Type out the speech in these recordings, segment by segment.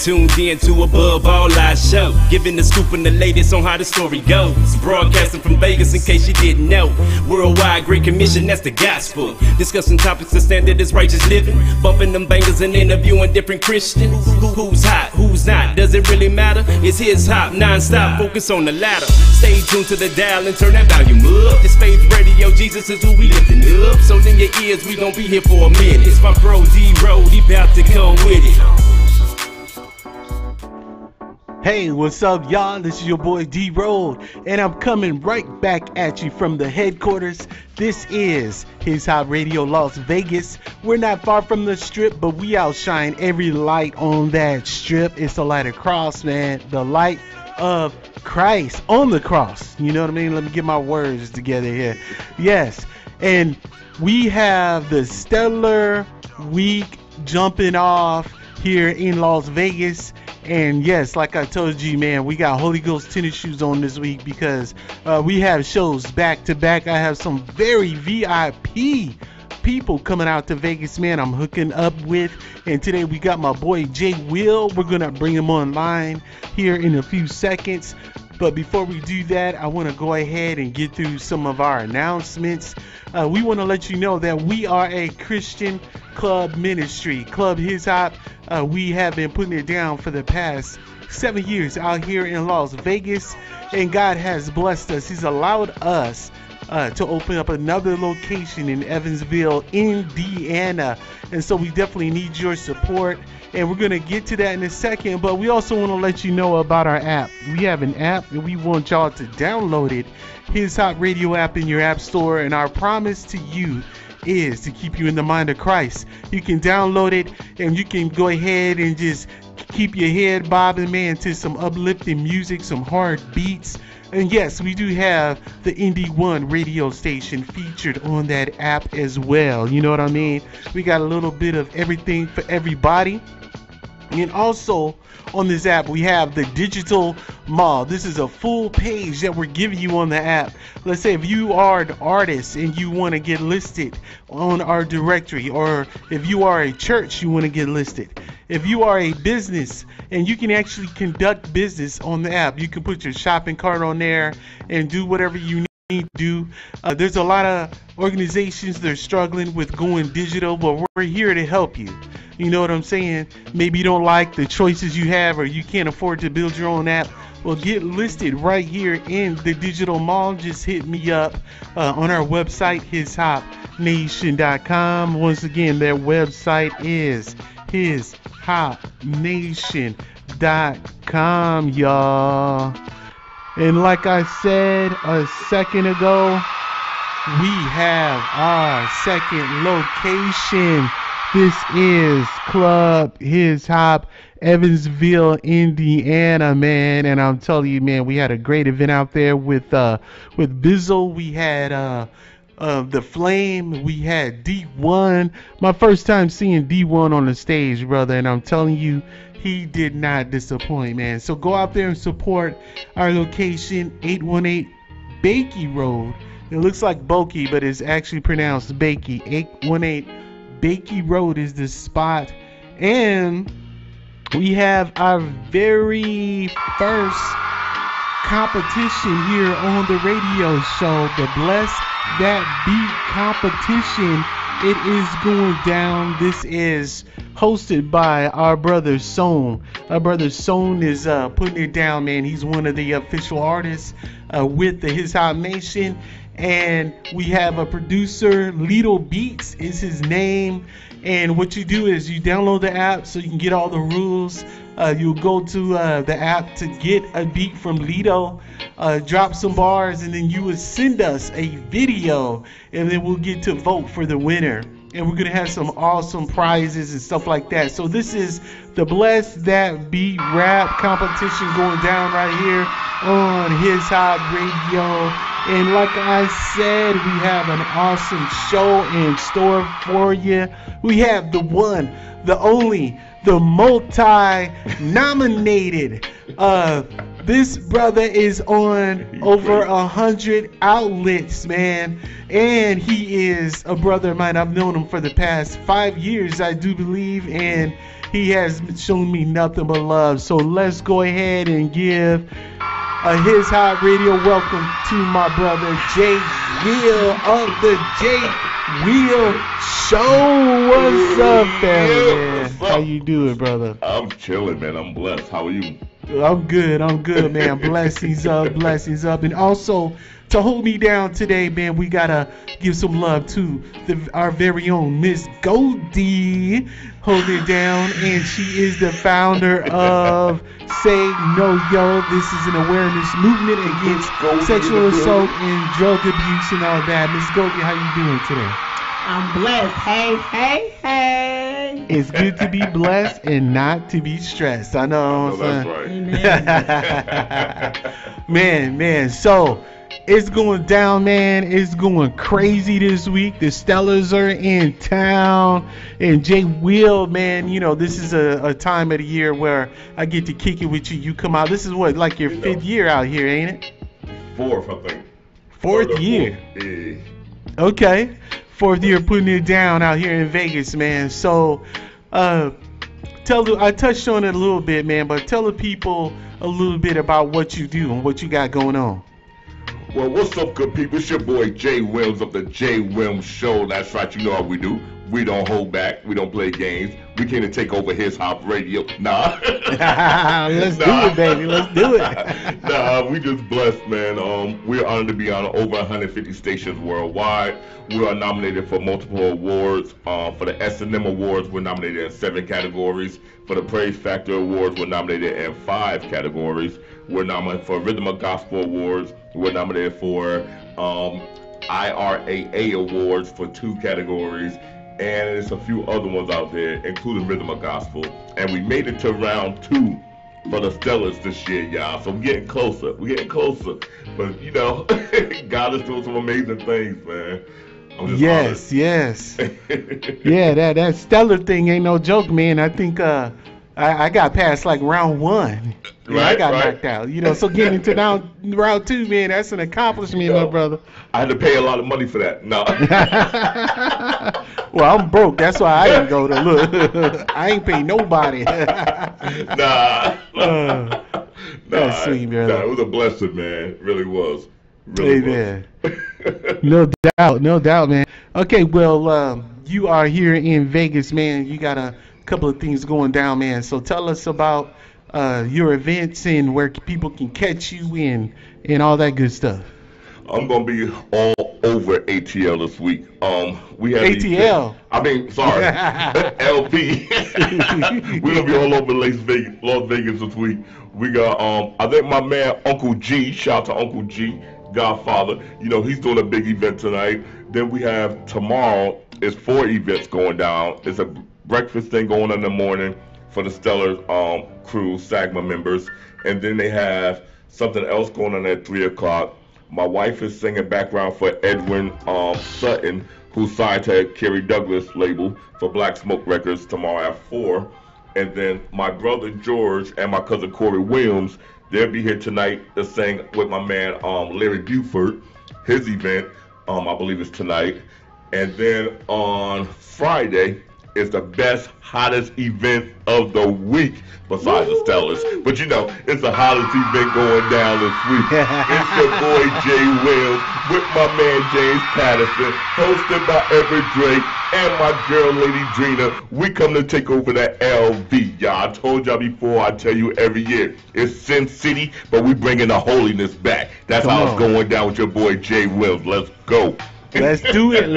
tuned in to Above All Our Show, giving the scoop and the latest on how the story goes. Broadcasting from Vegas in case you didn't know. Worldwide Great Commission, that's the gospel. Discussing topics the standard is righteous living. Bumping them bangers and interviewing different Christians. Who's hot, who's not, does it really matter? It's his hop, non-stop, focus on the ladder. Stay tuned to the dial and turn that volume up. This Faith Radio, Jesus is who we lifting up. So in your ears, we gon' be here for a minute. It's my bro D-Road, he bout to come with it. Hey, what's up, y'all? This is your boy D-Road, and I'm coming right back at you from the headquarters. This is His Hop Radio Las Vegas. We're not far from the strip, but we outshine every light on that strip. It's the light of cross, man. The light of Christ on the cross. You know what I mean? Let me get my words together here. Yes, and we have the stellar week jumping off here in Las Vegas. And yes, like I told you, man, we got Holy Ghost tennis shoes on this week because we have shows back to back. I have some very VIP people coming out to Vegas, man, I'm hooking up with. And today we got my boy Jay Will. We're going to bring him online here in a few seconds. But before we do that, I want to go ahead and get through some of our announcements. We want to let you know that we are a Christian club ministry. Club His Hop, we have been putting it down for the past 7 years out here in Las Vegas. And God has blessed us. He's allowed us to open up another location in Evansville, Indiana. And so we definitely need your support. And we're going to get to that in a second, but we also want to let you know about our app. We have an app, and we want y'all to download it. His Hop Radio app in your app store, and our promise to you is to keep you in the mind of Christ. You can download it, and you can go ahead and just keep your head bobbing, man, to some uplifting music, some hard beats. And yes, we do have the Indie One radio station featured on that app as well. You know what I mean? We got a little bit of everything for everybody. And also on this app, we have the Digital Mall. This is a full page that we're giving you on the app. Let's say if you are an artist and you want to get listed on our directory, or if you are a church, you want to get listed. If you are a business and you can actually conduct business on the app, you can put your shopping cart on there and do whatever you need to do. There's a lot of organizations that are struggling with going digital, but we're here to help you. You know what I'm saying? Maybe you don't like the choices you have, or you can't afford to build your own app. Well, get listed right here in the Digital Mall. Just hit me up on our website, hishopnation.com. Once again, their website is hishopnation.com, y'all. And like I said a second ago, we have our second location. This is Club His Hop, Evansville, Indiana, man. And I'm telling you, man, we had a great event out there with Bizzle. We had The Flame. We had D1. My first time seeing D1 on the stage, brother. And I'm telling you, he did not disappoint, man. So go out there and support our location, 818 Bakey Road. It looks like Bokeh, but it's actually pronounced Bakey. 818 Bakey Road is the spot. And we have our very first competition here on the radio show, the Bless That Beat competition. It is going down. This is hosted by our brother Sohn. Our brother Sohn is putting it down, man. He's one of the official artists with the His Hop Nation. And we have a producer, Lido Beats is his name. And what you do is you download the app so you can get all the rules. You'll go to the app to get a beat from Lido, drop some bars, and then you would send us a video, and then we'll get to vote for the winner. And we're going to have some awesome prizes and stuff like that. So this is the Bless That Beat rap competition going down right here on His Hop Radio. And like I said, we have an awesome show in store for you. We have the one, the only, the multi-nominated, the This brother is on over 100 outlets, man. And he is a brother of mine. I've known him for the past 5 years, I do believe. And he has shown me nothing but love. So let's go ahead and give His Hot Radio welcome to my brother Jay Will of the Jay Will Show. What's up, family? What's up? How you doing, brother? I'm chilling, man. I'm blessed. How are you? I'm good, man. Blessings up. And also, to hold me down today, man, we gotta give some love to our very own Miss Goldie, holding it down. And she is the founder of Say No Yo. This is an awareness movement against sexual assault and drug abuse and all that. Miss Goldie, how you doing today? I'm blessed. Hey. It's good to be blessed and not to be stressed. I know what I'm saying. That's right. Man. So it's going down, man. It's going crazy this week. The Stellars are in town. And Jay Will, man, you know, this is a time of the year where I get to kick it with you. You come out. This is what, like your fifth year out here, ain't it? Fourth, I think. Fourth year. Yeah. Okay. Fourth year putting it down out here in Vegas, man. So, I touched on it a little bit, man, but tell the people a little bit about what you do and what you got going on. Well, what's up, good people? It's your boy Jay Wilms of the Jay Wilms Show. That's right, you know how we do. We don't hold back. We don't play games. We came to take over His Hop Radio. Nah. Let's do it, baby. Let's do it. Nah, we just blessed, man. We're honored to be on over 150 stations worldwide. We are nominated for multiple awards. For the S&M Awards, we're nominated in 7 categories. For the Praise Factor Awards, we're nominated in 5 categories. We're nominated for Rhythm of Gospel Awards. We're nominated for IRAA Awards for 2 categories. And there's a few other ones out there, including Rhythm of Gospel. And we made it to round 2 for the Stellars this year, y'all. So we're getting closer. But, you know, God is doing some amazing things, man. Yes. Yeah, that Stellar thing ain't no joke, man. I think I got past like round 1. Yeah, I got knocked out. You know, so getting into round 2, man, that's an accomplishment, my brother. I had to pay a lot of money for that. No. Well, I'm broke. That's why I didn't go to look. I ain't pay nobody. Nah. That's sweet, brother. Nah, it was a blessing, man. It really was. Really was. No doubt, man. Okay, well, you are here in Vegas, man. You got a couple of things going down, man. So tell us about your events and where people can catch you and all that good stuff. I'm gonna be all over ATL this week. We have ATL. LP. We're gonna be all over Las Vegas this week. We got I think my man Uncle G. Shout out to Uncle G, Godfather. You know he's doing a big event tonight. Then we have tomorrow. It's 4 events going down. It's a breakfast thing going on in the morning for the Stellar crew, SAGMA members, and then they have something else going on at 3 o'clock. My wife is singing background for Edwin Sutton, who's signed to Kerry Douglas label for Black Smoke Records tomorrow at 4. And then my brother George and my cousin Corey Williams, they'll be here tonight to sing with my man Larry Buford. His event, I believe, is tonight. And then on Friday is the best, hottest event of the week besides the Stellars. But you know, it's the hottest event going down this week. It's your boy Jay Wills with my man James Patterson, hosted by Everett Drake and my girl Lady Drina. We come to take over the LV, y'all. I told y'all before, I tell you every year, it's Sin City, but we bringing the holiness back. That's how it's going down with your boy Jay Wills. Let's go. Let's do it,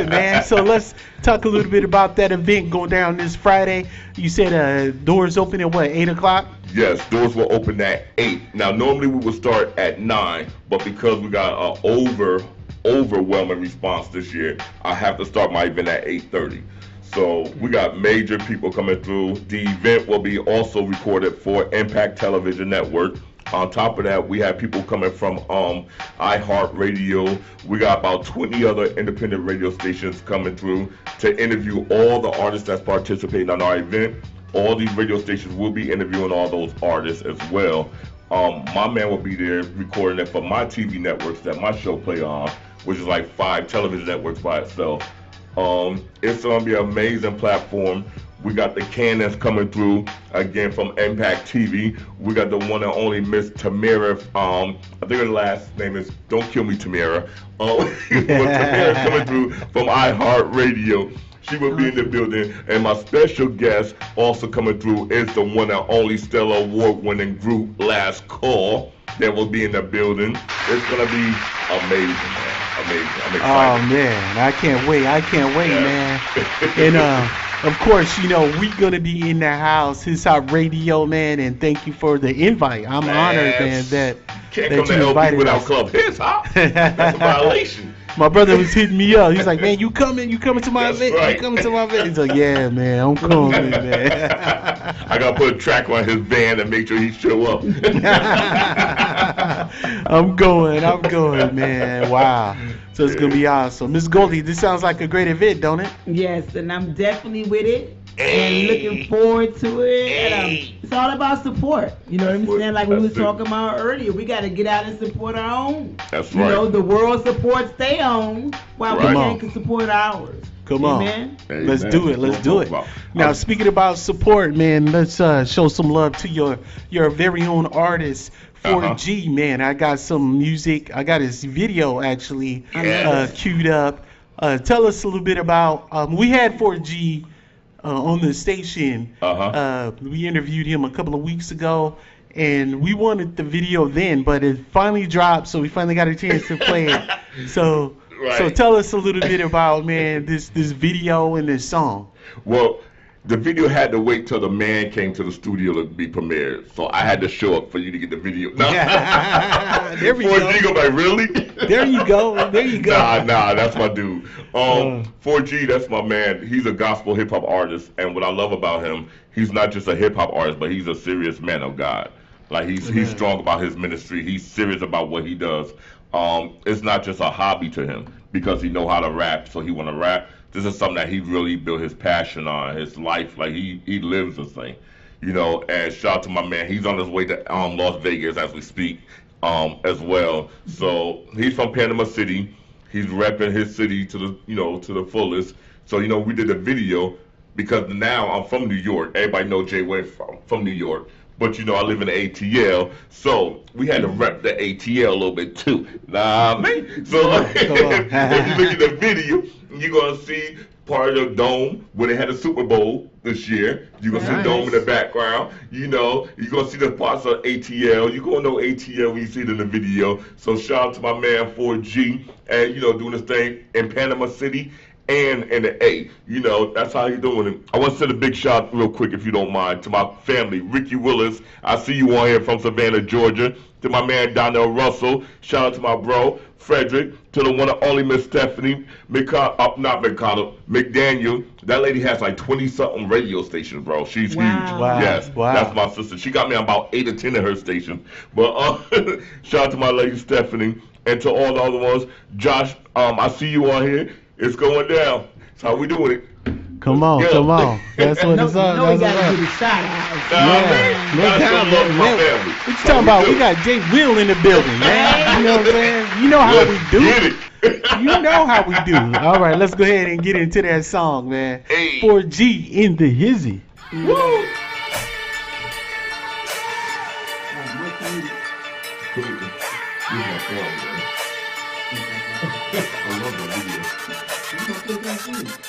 man. So let's talk a little bit about that event going down this Friday. You said doors open at what, 8 o'clock? Yes, doors will open at 8. Now, normally we would start at 9, but because we got an overwhelming response this year, I have to start my event at 8:30. So we got major people coming through. The event will be also recorded for Impact Television Network. On top of that, we have people coming from iHeartRadio. We got about 20 other independent radio stations coming through to interview all the artists that's participating on our event. All these radio stations will be interviewing all those artists as well. My man will be there recording it for my TV networks that my show play on, which is like 5 television networks by itself. It's gonna be an amazing platform. We got the Cannons coming through again from Impact TV. We got the one and only Miss Tamara. I think her last name is Don't Kill Me, Tamara. Tamara coming through from iHeartRadio. She will be in the building, and my special guest also coming through is the one and only Stellar Award-winning group Last Call that will be in the building. It's gonna be amazing, man. Amazing. I'm excited. Oh man, I can't wait, man. And of course, you know, we're gonna be in the house, His Hot Radio, man, and thank you for the invite. I'm honored, man, that Can't that come to you LP invited without us. Club His Hot. That's a violation. My brother was hitting me up. He's like, man, you coming to my That's event? right. You coming to my event? He's like, yeah, man, I'm coming, man. I gotta put a track on his band and make sure he show up. I'm going, man. Wow. So it's gonna be awesome. Miss Goldie, this sounds like a great event, don't it? Yes, and I'm definitely with it. And looking forward to it. And, it's all about support. You know what I'm saying? Like we were talking about earlier, we got to get out and support our own. That's You know, right. the world supports their own, while Right. we can support ours. Come on. Amen. Let's do it. Let's do it. Now, speaking about support, man, let's show some love to your very own artist, 4G, man. I got some music. I got his video, actually, queued up. Tell us a little bit about, we had 4G on the station. We interviewed him a couple of weeks ago, and we wanted the video then, but it finally dropped, so we finally got a chance to play it. So tell us a little bit about, man, this video and this song. Well, the video had to wait till the man came to the studio to be premiered, so I had to show up for you to get the video. No. There we 4G go. go like, really? There you go. Nah, that's my dude. 4G, that's my man. He's a gospel hip hop artist, and what I love about him, he's not just a hip hop artist, but he's a serious man of God. Like he's strong about his ministry. He's serious about what he does. It's not just a hobby to him because he know how to rap, so he want to rap. This is something that he really built his passion on, his life. Like he lives this thing, you know. And shout out to my man. He's on his way to Las Vegas as we speak, as well. So he's from Panama City. He's repping his city to the fullest. So we did a video because now I'm from New York. Everybody know Jay Way from New York. But I live in the ATL, so we had to rep the ATL a little bit too. Nah, man. So if you look at the video, you're gonna see part of the dome where they had a Super Bowl this year. You're gonna see the dome in the background. You're gonna see the parts of ATL. You're gonna know ATL when you see it in the video. So shout out to my man 4G and doing this thing in Panama City. And in the A, that's how he's doing it. I want to send a big shout real quick, if you don't mind, to my family, Ricky Willis. I see you on here from Savannah, Georgia. To my man Donnell Russell. Shout out to my bro Frederick. To the one and only Miss Stephanie McDaniel. That lady has like 20-something radio stations, bro. She's huge. Wow. Yes, that's my sister. She got me on about 8 or 10 of her stations. But shout out to my lady Stephanie and to all the other ones. Josh, I see you on here. It's going down. That's how we doing it. Come on. That's what it's all. We gotta get a shout out. What you talking about? We got Jay Will in the building, man. You know what I'm saying? You know how we do. Get it. You know how we do. All right, let's go ahead and get into that song, man. Hey. 4G in the hizzy. Woo!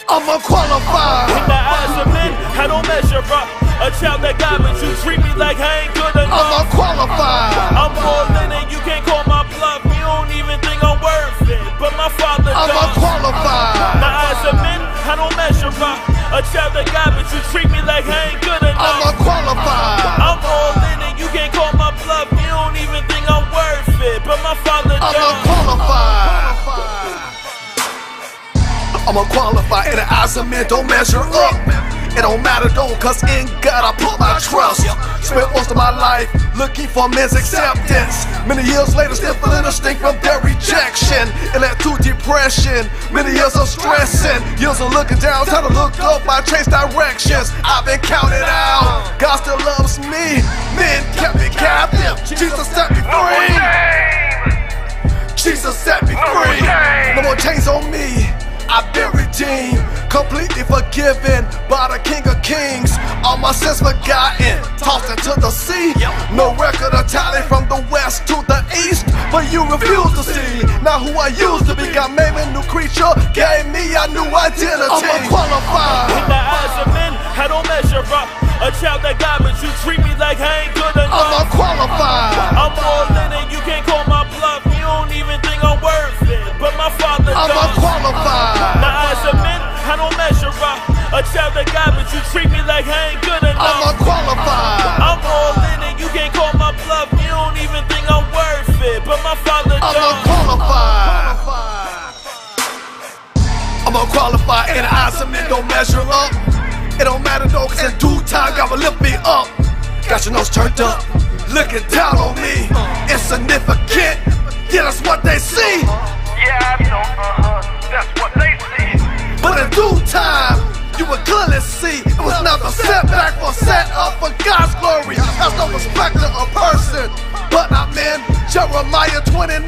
I'm unqualified. In the eyes of men, I don't measure up. A child that God, but you treat me like I ain't good I'm enough. unqualified. I'm all in it, you can't call my bluff. You don't even think I'm worth it, but my father I'm does. unqualified. The eyes of men, I don't measure up. A child that God, but you treat me like I ain't good I'm enough. unqualified. I'm all in it, you can't call my bluff. You don't even think I'm worth it, but my father I'm does. unqualified. I'm unqualified, and the eyes of men don't measure up. It don't matter though, cause in God I put my trust. Spent most of my life looking for men's acceptance. Many years later, still feeling the stink from their rejection. It led to depression, many years of stressing. Years of looking down, time to look up, I changed directions. I've been counted out, God still loves me. Men kept me captive, Jesus set me free. Jesus set me free. No more chains on me, I've been redeemed, completely forgiven by the King of Kings. All my sins forgotten, tossed into the sea. No record of tally from the west to the east, but you refuse to see. Now who I used to be, God made me a new creature, gave me a new identity. I'm unqualified. In the eyes of men, I don't measure up. A child that God, but you treat me like I ain't good enough. I'm unqualified. I'm all in it, you can't call my bluff. You don't even think I'm worth it, but my father I'm does. unqualified. The eyes of men, I don't measure up. A child that God, but you treat me like I ain't good I'm enough. unqualified. I'm all in it, you can't call my bluff. You don't even think I'm worth it, but my father I'm does. unqualified. I'm unqualified, and the eyes of men don't measure up. It don't matter though, cause in due time God will lift me up. Got your nose turned up, looking down on me. Insignificant, yeah, that's what they see. Yeah, I know, that's what they see. But in due time, you will clearly see it was never set back or set up for God's glory. Has no respect to a person, but not men. Jeremiah 29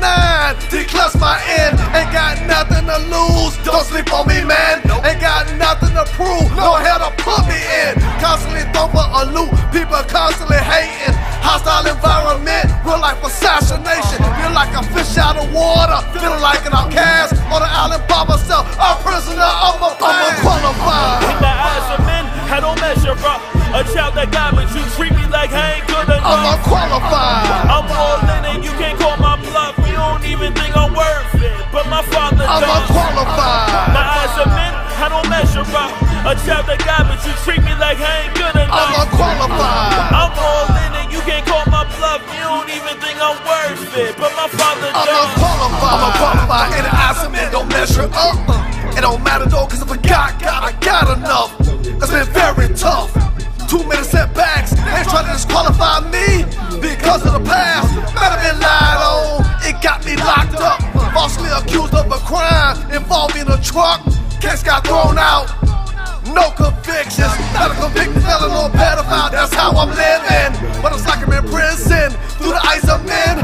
declares my end. Ain't got nothing to lose, don't sleep on me, man. Ain't got nothing to prove, no hell to put me in. Constantly thrown for a loop, people constantly hating. Hostile environment, real life assassination. Feel like a fish out of water, feeling like an outcast on an island by myself, a prisoner of my past. I'm unqualified. In the eyes of men, I don't measure up. A child that God, but you treat me like I ain't good enough. I'm unqualified. I'm all in it, you can't call my bluff. You don't even think I'm worth it, but my father I'm does. unqualified. The eyes of men, I don't measure up. A child that God, but you treat me like I ain't good I'm enough. unqualified. I'm all in it, you can't call my bluff. You don't even think I'm worth it, but my father I'm does. unqualified. I'm unqualified, and the eyes of men don't measure up. It don't matter though, cause if I got enough. It's been very tough. Too many setbacks, ain't trying to disqualify me because of the past. Might have been lied on, it got me locked up. Falsely accused of a crime involving a truck. Case got thrown out, no convictions. Not a convicted felon or pedophile, that's how I'm living. But it's like I'm in prison, through the eyes of men.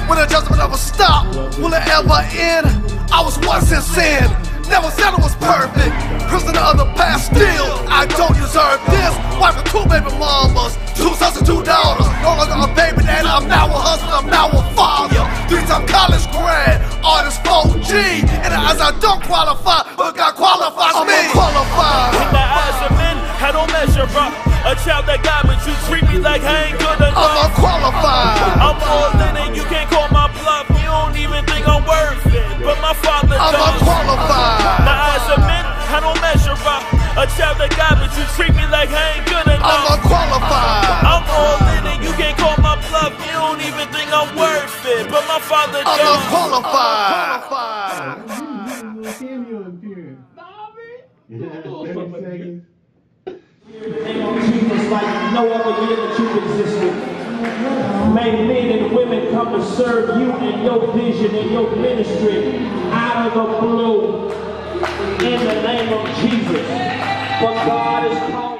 When the judgment never stop, will it ever end? I was once in sin, never said it was perfect. Prisoner of the past, still, I don't deserve this. Wife with 2 baby mamas, 2 sons and 2 daughters. No longer a baby daddy, I'm now a husband, I'm now a father. 3-time college grad, artist 4G. In the eyes I don't qualify, but God qualifies me. I'm unqualified. In the eyes of men, I don't measure up. A child that God, but you treat me like I ain't good enough. I'm unqualified. I'm all in it, you can't call my bluff. You don't even think I'm worth it, but my father I'm does. unqualified. The eyes of men, I don't measure up. A child that God, but you treat me like I ain't good I'm enough. unqualified. I'm all in it, you can't call my bluff. You don't even think I'm worth it, but my father I'm does. unqualified. Jesus like no other year that you've existed. May men and women come to serve you and your vision and your ministry out of the blue in the name of Jesus. But God is calling.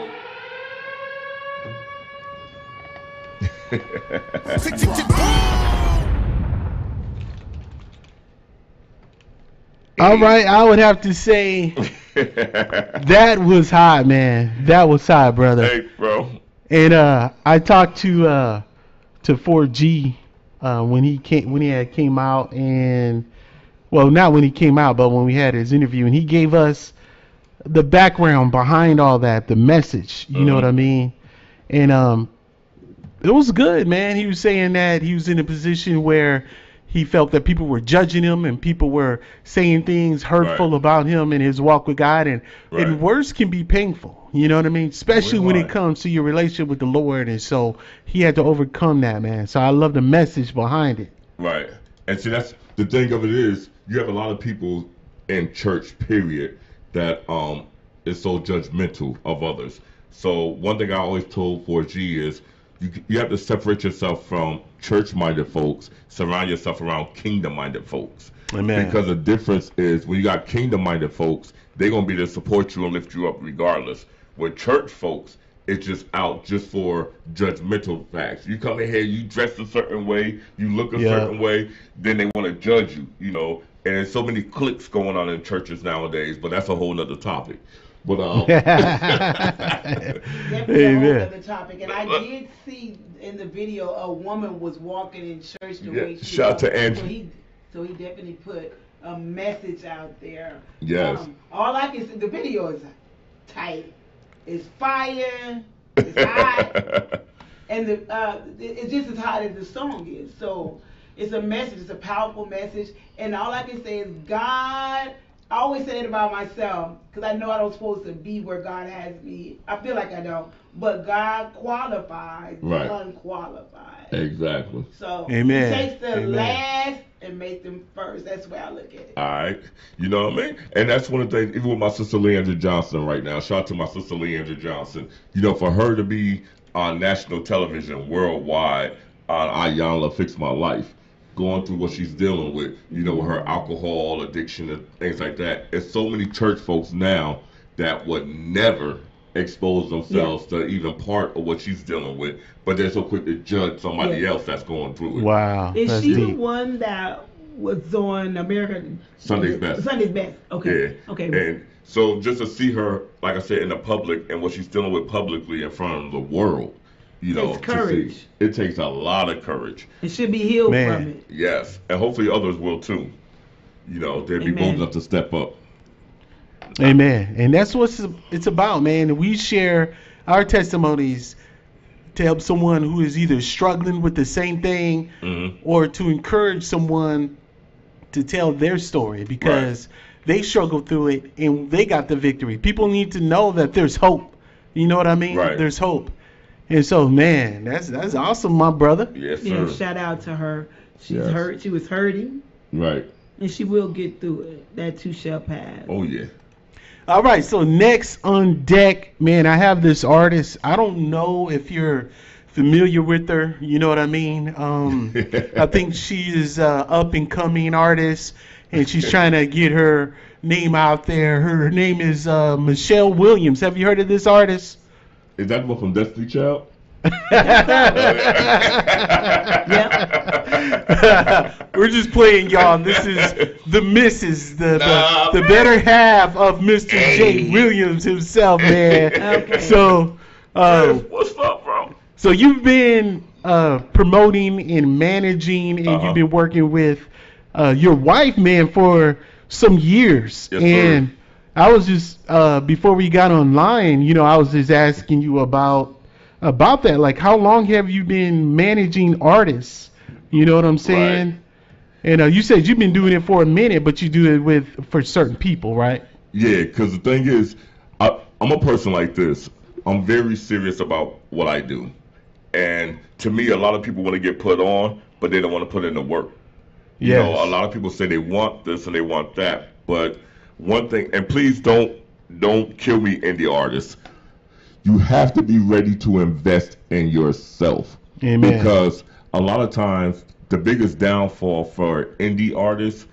All right, I would have to say that was hot, man. That was hot, brother. Hey, bro. And I talked to 4G when he had came out, and well, not when he came out, but when we had his interview, and he gave us the background behind all that, the message. You know what I mean? And it was good, man. He was saying that he was in a position where he felt that people were judging him and people were saying things hurtful about him and his walk with God, and words can be painful. You know what I mean? Especially when it comes to your relationship with the Lord. And so he had to overcome that, man. So I love the message behind it. Right. And see, that's the thing of it is, you have a lot of people in church, period, that is so judgmental of others. So one thing I always told 4G is you have to separate yourself from church-minded folks, surround yourself around kingdom-minded folks. Amen. Because the difference is when you got kingdom-minded folks, they're going to be there to support you and lift you up regardless. With church folks, it's just out just for judgmental facts. You come in here, you dress a certain way, you look a certain way, then they want to judge you, you know. And there's so many cliques going on in churches nowadays, but that's a whole nother topic. But definitely a whole other topic. And I did see in the video a woman was walking in church the way she shout out to Andrew. So he definitely put a message out there. Yes. All I can see, the video is tight. It's fire. It's hot. And it's just as hot as the song is. So it's a message. It's a powerful message. And all I can say is God. I always say it about myself because I know I don't supposed to be where God has me. I feel like I don't, but God qualifies the unqualified. Exactly. So Amen. He takes the last and makes them first. That's the way I look at it. All right. You know what I mean? And that's one of the things, even with my sister Leandra Johnson right now. Shout out to my sister Leandra Johnson. You know, for her to be on national television worldwide on Ayanla Fix My Life, going through what she's dealing with, you know, with her alcohol addiction and things like that. There's so many church folks now that would never expose themselves to even part of what she's dealing with, but they're so quick to judge somebody else that's going through it. Wow. Is she the one that was on American Sunday's Best? Sunday's Best. Okay. Yeah. Okay. And so just to see her, like I said, in the public and what she's dealing with publicly in front of the world, you know, it's courage. It takes a lot of courage. It should be healed from it. Yes, and hopefully others will too. You know, they'll be bold enough to step up. Amen. And that's what it's about, man. We share our testimonies to help someone who is either struggling with the same thing or to encourage someone to tell their story because they struggled through it and they got the victory. People need to know that there's hope. You know what I mean? Right. There's hope. And so, man, that's awesome, my brother. Yes, sir. Yeah, shout out to her. She's hurt. She was hurting. Right. And she will get through it. That too shall pass. Oh, yeah. All right, so next on deck, man, I have this artist. I don't know if you're familiar with her. You know what I mean? I think she is up and coming artist, and she's trying to get her name out there. Her name is Michelle Williams. Have you heard of this artist? Is that one from Destiny Child? We're just playing, y'all. This is the missus, the better half of Mr. J. Williams himself, man. Okay. So, what's up, bro? So you've been promoting and managing, and you've been working with your wife, man, for some years. Yes, and sir. I was just before we got online, you know, I was just asking you about that. Like, how long have you been managing artists? You know what I'm saying? Right. And you said you've been doing it for a minute, but you do it for certain people, right? Yeah, because the thing is, I'm a person like this. I'm very serious about what I do. And to me, a lot of people want to get put on, but they don't want to put in the work. You know, a lot of people say they want this and they want that. But one thing, and please don't kill me, indie artists. You have to be ready to invest in yourself. Amen. Because a lot of times, the biggest downfall for indie artists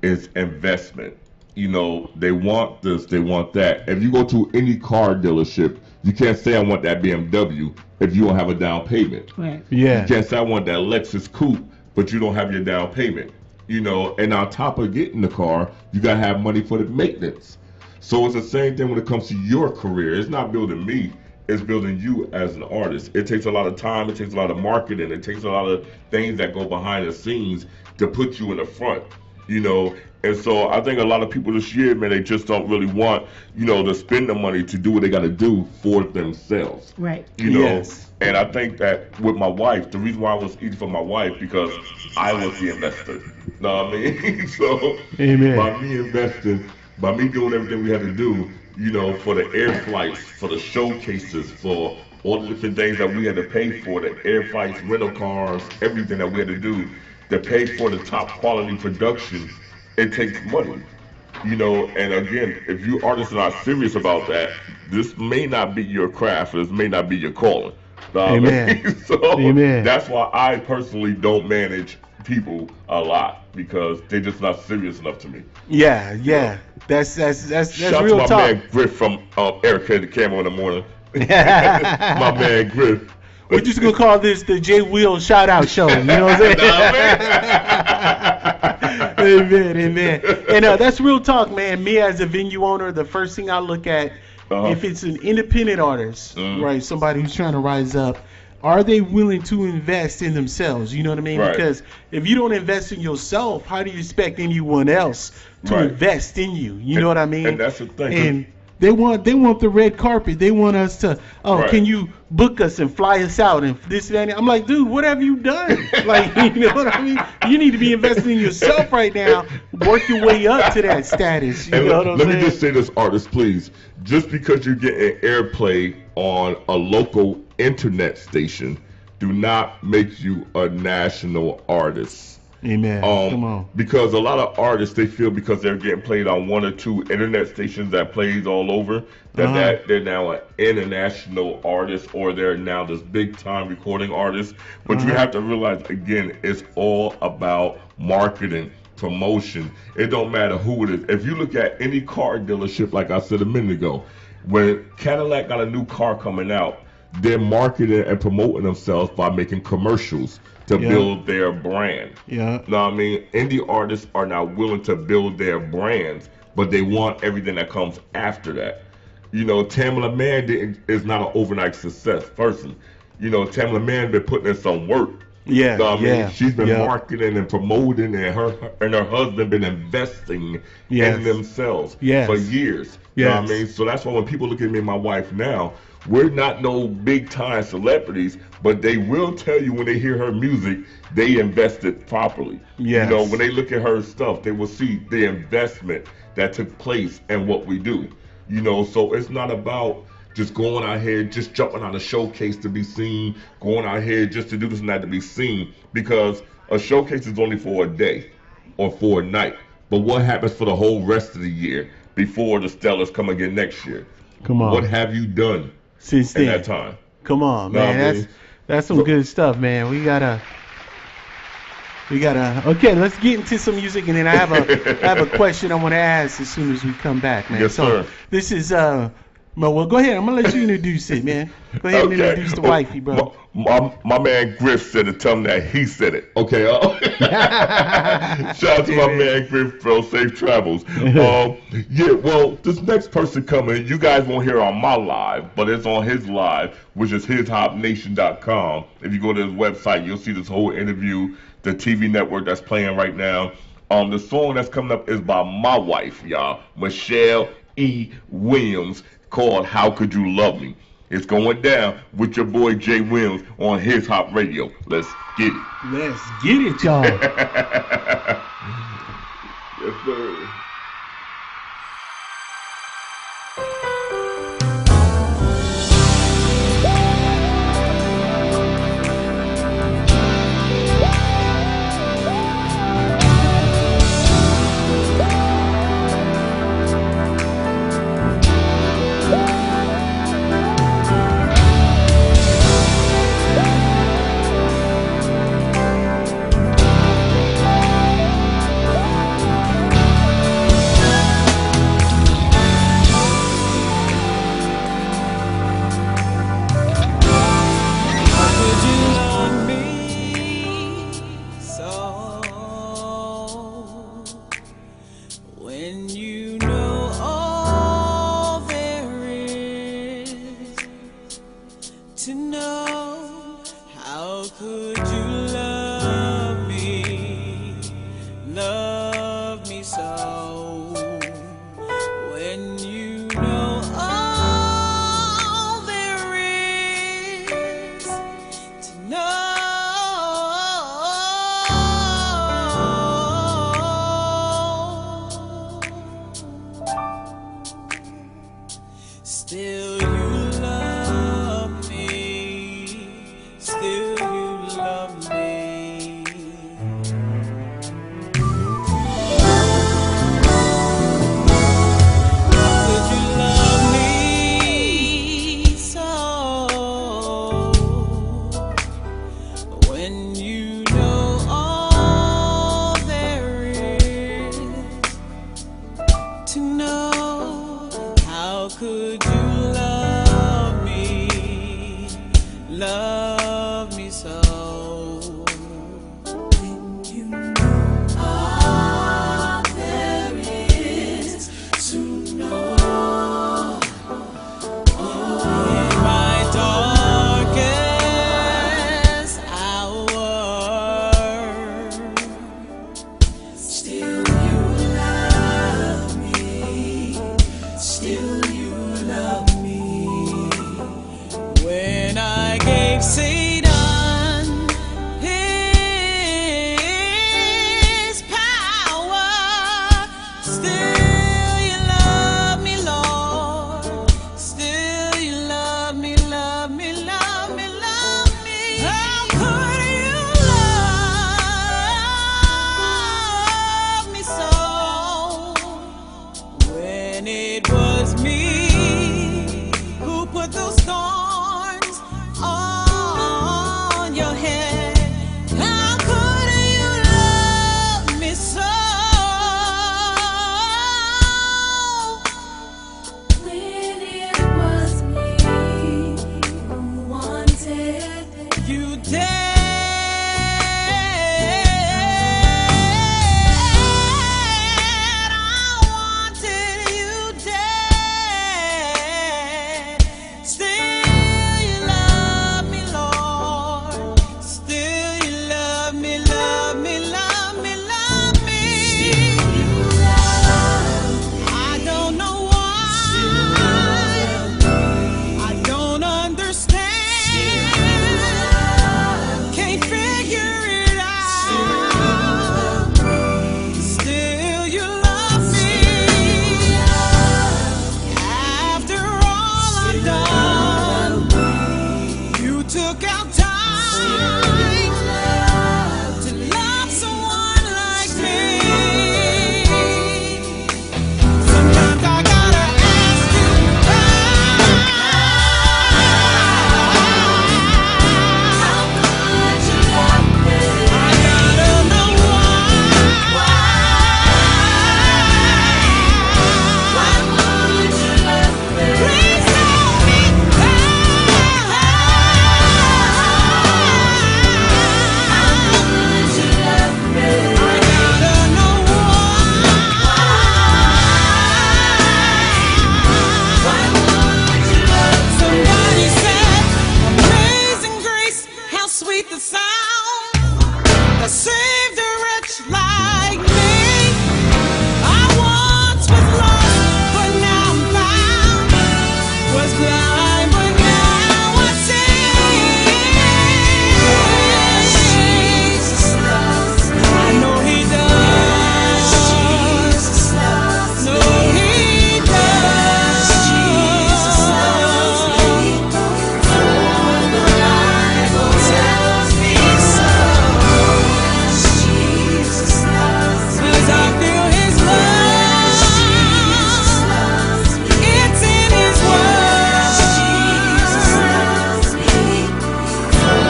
is investment. You know, they want this, they want that. If you go to any car dealership, you can't say I want that BMW if you don't have a down payment. Right. Yeah. You can't say I want that Lexus coupe, but you don't have your down payment. You know, and on top of getting the car, you gotta have money for the maintenance. So it's the same thing when it comes to your career. It's not building me, it's building you as an artist. It takes a lot of time, it takes a lot of marketing, it takes a lot of things that go behind the scenes to put you in the front, you know. And so I think a lot of people this year, man, they just don't really want, you know, to spend the money to do what they gotta do for themselves. Right. You know, Yes. and I think that with my wife, the reason why I was eating for my wife, because I was the investor. Know what I mean? So Amen. by me investing, by me doing everything we had to do, you know, for the air flights, for the showcases, for all the different things that we had to pay for, the air flights, rental cars, everything that we had to do to pay for the top quality production, it takes money. You know, and again, if you artists are not serious about that, this may not be your craft. This may not be your calling. Amen. So Amen. that's why I personally don't manage people a lot because they're just not serious enough to me. Yeah, yeah. That's Shout real to my talk. man Griff from Erica the Camera in the morning. My man Griff. We're just gonna call this the J Will shout out show. You know what I'm saying? Amen, amen. And that's real talk, man. Me as a venue owner, the first thing I look at, if it's an independent artist, right, somebody who's trying to rise up, are they willing to invest in themselves? You know what I mean? Right. Because if you don't invest in yourself, how do you expect anyone else to invest in you? You know what I mean? And that's the thing. And they want the red carpet. They want us to, can you book us and fly us out and this and that. I'm like, dude, what have you done? Like, you know what I mean? You need to be investing in yourself right now. Work your way up to that status. You know what I'm saying? Let me just say this, artists, please. Just because you're getting airplay on a local internet station, do not make you a national artist. Amen. Come on. Because a lot of artists, they feel because they're getting played on one or two internet stations that plays all over, that they're now an international artist or they're now this big time recording artist. But you have to realize, again, it's all about marketing, promotion. It don't matter who it is. If you look at any car dealership, like I said a minute ago, when Cadillac got a new car coming out, they're marketing and promoting themselves by making commercials to build their brand. Yeah. Know what I mean? Indie artists are not willing to build their brands, but they want everything that comes after that. You know, Tamela Mann is not an overnight success person. You know, Tamela Mann been putting in some work. Yeah, Know what I mean? She's been yeah. marketing and promoting, and her husband been investing in themselves for years. You know what I mean? So that's why when people look at me and my wife now, we're not no big time celebrities, but they will tell you when they hear her music, they invested properly. Yes. You know, when they look at her stuff, they will see the investment that took place in what we do. You know, so it's not about just going out here, just jumping on a showcase to be seen, going out here just to do this and that to be seen, because a showcase is only for a day or for a night. But what happens for the whole rest of the year before the Stellars come again next year? Come on. What have you done since in then? that time? Come on, man. That's some good stuff, man. We gotta. Okay, let's get into some music, and then I have a question I want to ask as soon as we come back, man. Yes, sir. This is well, go ahead. I'm gonna let you introduce it, man. Go ahead and introduce the wifey, bro. My man Griff said it. Tell him that he said it. Okay. Shout out to my man Griff, bro. Safe travels. Yeah. Well, this next person coming, you guys won't hear on my live, but it's on his live, which is hishopnation.com. If you go to his website, you'll see this whole interview, the TV network that's playing right now. The song that's coming up is by my wife, y'all, Michelle E. Williams, called How Could You Love Me? It's going down with your boy Jay Williams on His Hop Radio. Let's get it. Let's get it, y'all. Yes, sir. could you love me so? When you know all there is to know. In my darkest hour, still you love me, still you love me. When I gave Satan his power, still you love me, Lord. Still you love me, love me, love me, love me. How could you love me so? When it was me who put those thorns on your head. How could you love me so? When it was me who wanted you dead. I wanted you dead. Still you love me, Lord. Still you love me, love me, love me, love me. Still you love me. I don't know why. I don't understand. Can't figure it out. Still you love me. After all I've done, you took out time to love someone like me. Sometimes I gotta ask you, how could you love me? I gotta know why. Why would you love me? Please tell me how could you love me? I gotta know why. Why would you love me? Somebody said, Amazing Grace, how sweet the sound that saved a wretch like me. I once was lost, but now I'm found. Was blind, but now I see. Jesus loves me. I know He does. Jesus loves me. No, He does. Jesus loves me. For the Bible tells me so. Jesus loves me. 'Cause I feel His love. Jesus loves me. It's in His word. Jesus loves me. For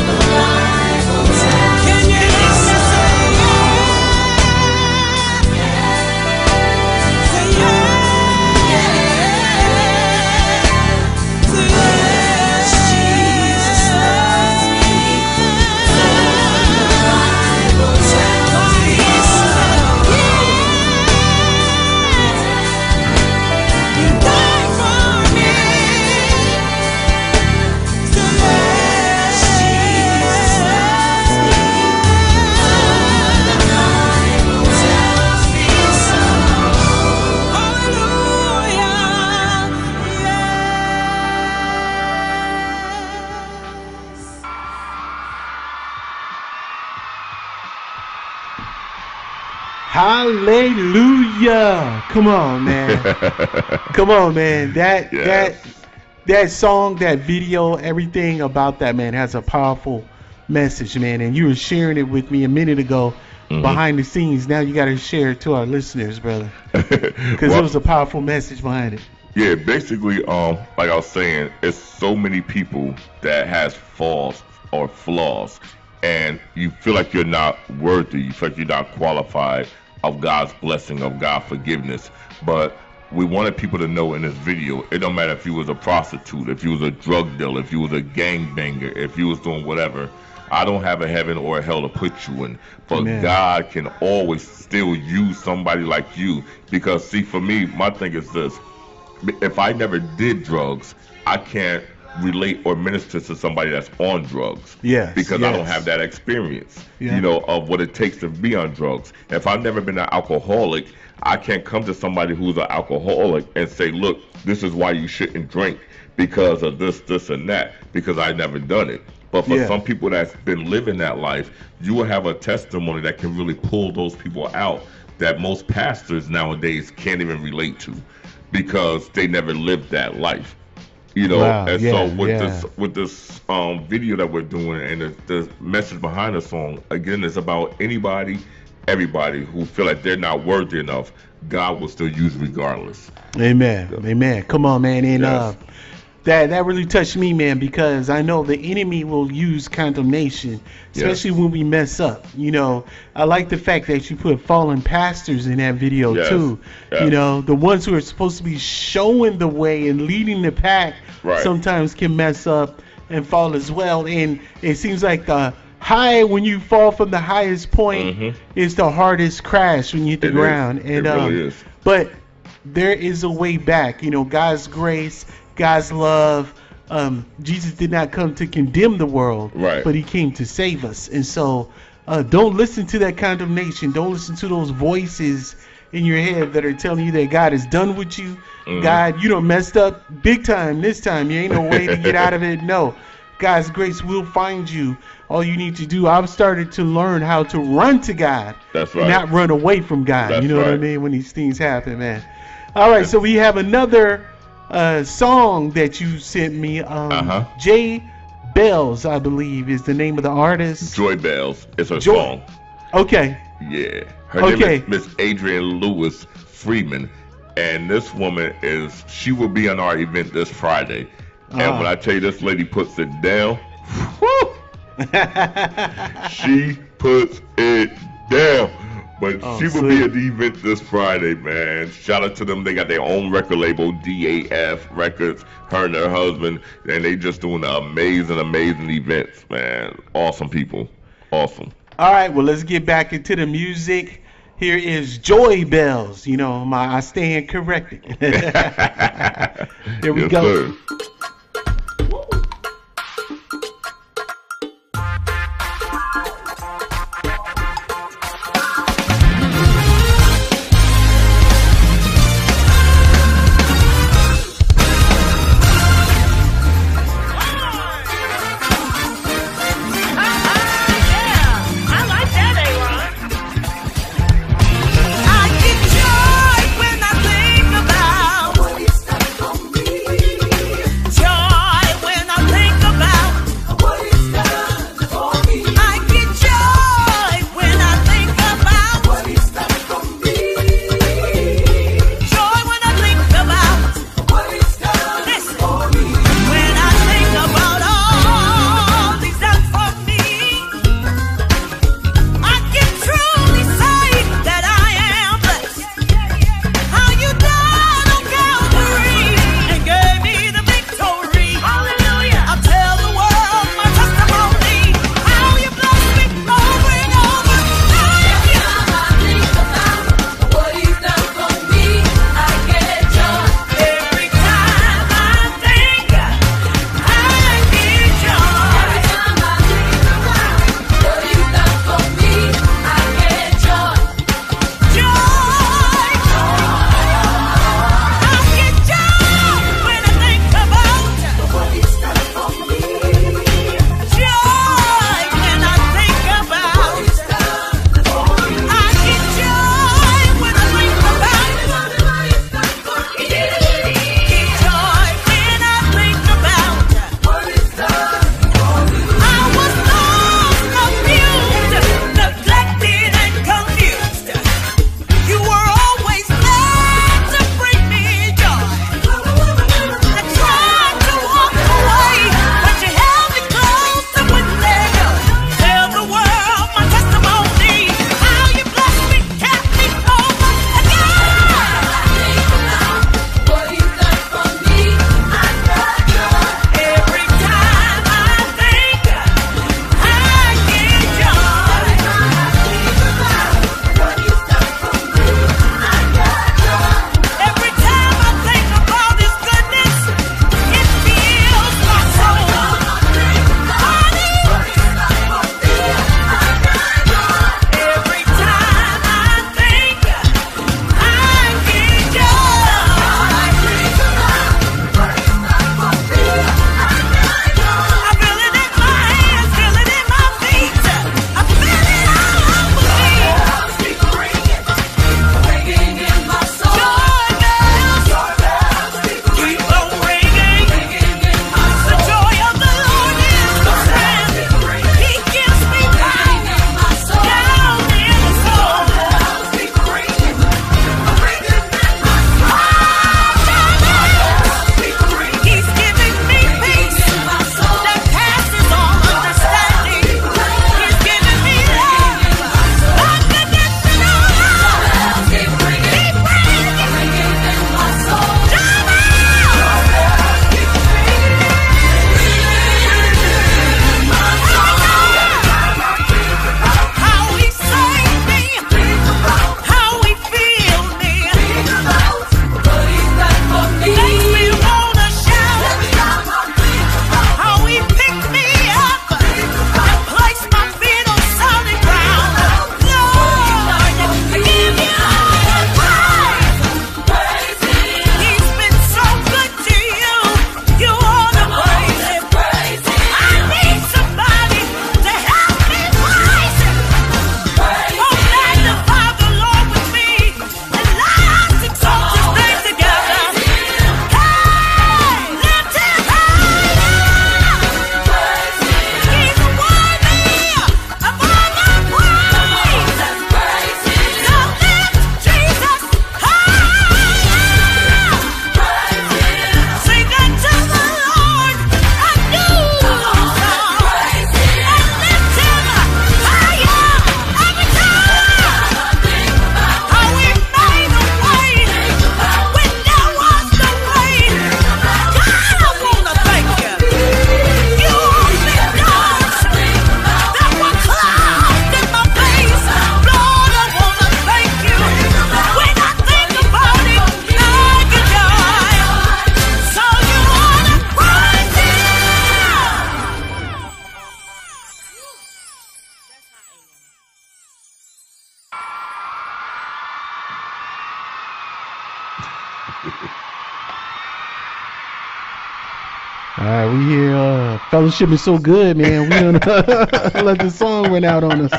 the Bible tells me. Can you hear me say Say Jesus loves me. The Bible tells me so. You died for me. Jesus loves me. The Bible tells me so. Hallelujah. Hallelujah. Come on, man. Come on, man. That song, that video, everything about that, man, has a powerful message, man. And you were sharing it with me a minute ago behind the scenes. Now you got to share it to our listeners, brother, because Well, it was a powerful message behind it. Yeah, basically, like I was saying, it's so many people that has faults or flaws, and you feel like you're not worthy, you feel like you're not qualified of God's blessing, of God's forgiveness. But we wanted people to know in this video, it don't matter if you was a prostitute, if you was a drug dealer, if you was a gangbanger, if you was doing whatever. I don't have a heaven or a hell to put you in, but Amen. God can always still use somebody like you. Because see, for me, my thing is this: if I never did drugs, I can't relate or minister to somebody that's on drugs. Yes, because I don't yes. have that experience, Yeah. you know, of what it takes to be on drugs. If I've never been an alcoholic, I can't come to somebody who's an alcoholic and say, look, this is why you shouldn't drink because of this, this, and that, because I've never done it. But for Yeah. some people that's been living that life, you will have a testimony that can really pull those people out that most pastors nowadays can't even relate to because they never lived that life. You know, Wow, and yeah, so with yeah. this video that we're doing and the message behind the song, again, it's about anybody, everybody who feel like they're not worthy enough, God will still use regardless. Amen. Amen. Come on, man. And Yes. that really touched me, man, because I know the enemy will use condemnation, especially when we mess up. You know, I like the fact that you put fallen pastors in that video Yes. too. Yes. You know, the ones who are supposed to be showing the way and leading the pack Right. sometimes can mess up and fall as well. And it seems like the high, when you fall from the highest point, is the hardest crash when you hit the Mm-hmm. It is. ground. And It really is. but there is a way back. You know, God's grace, God's love. Jesus did not come to condemn the world, Right. but he came to save us. And so don't listen to that condemnation. Don't listen to those voices in your head that are telling you that God is done with you. God, you done messed up big time this time. You ain't no way to get out of it. No. God's grace will find you. All you need to do, I've started to learn how to run to God. That's and right. not run away from God. That's you know what I right. mean? When these things happen, man. All right, so we have another song that you sent me. Jay Bells, I believe, is the name of the artist. Joy Bells is her Joy- song. Okay. Yeah. Her Okay. name is Miss Adrienne Lewis Freeman. And this woman she will be on our event this Friday. And when I tell you this lady puts it down, whoo, she puts it down. But she will be sweet. at the event this Friday, man. Shout out to them. They got their own record label, DAF Records, her and her husband. And they just doing amazing, amazing events, man. Awesome people. Awesome. All right, well, let's get back into the music. Here is Joy Bells. You know, I stand corrected. Here we Yes, go. sir. I get joy when I think about what he's done for me. All right, we here. Fellowship is so good, man. We gonna let the song run out on us.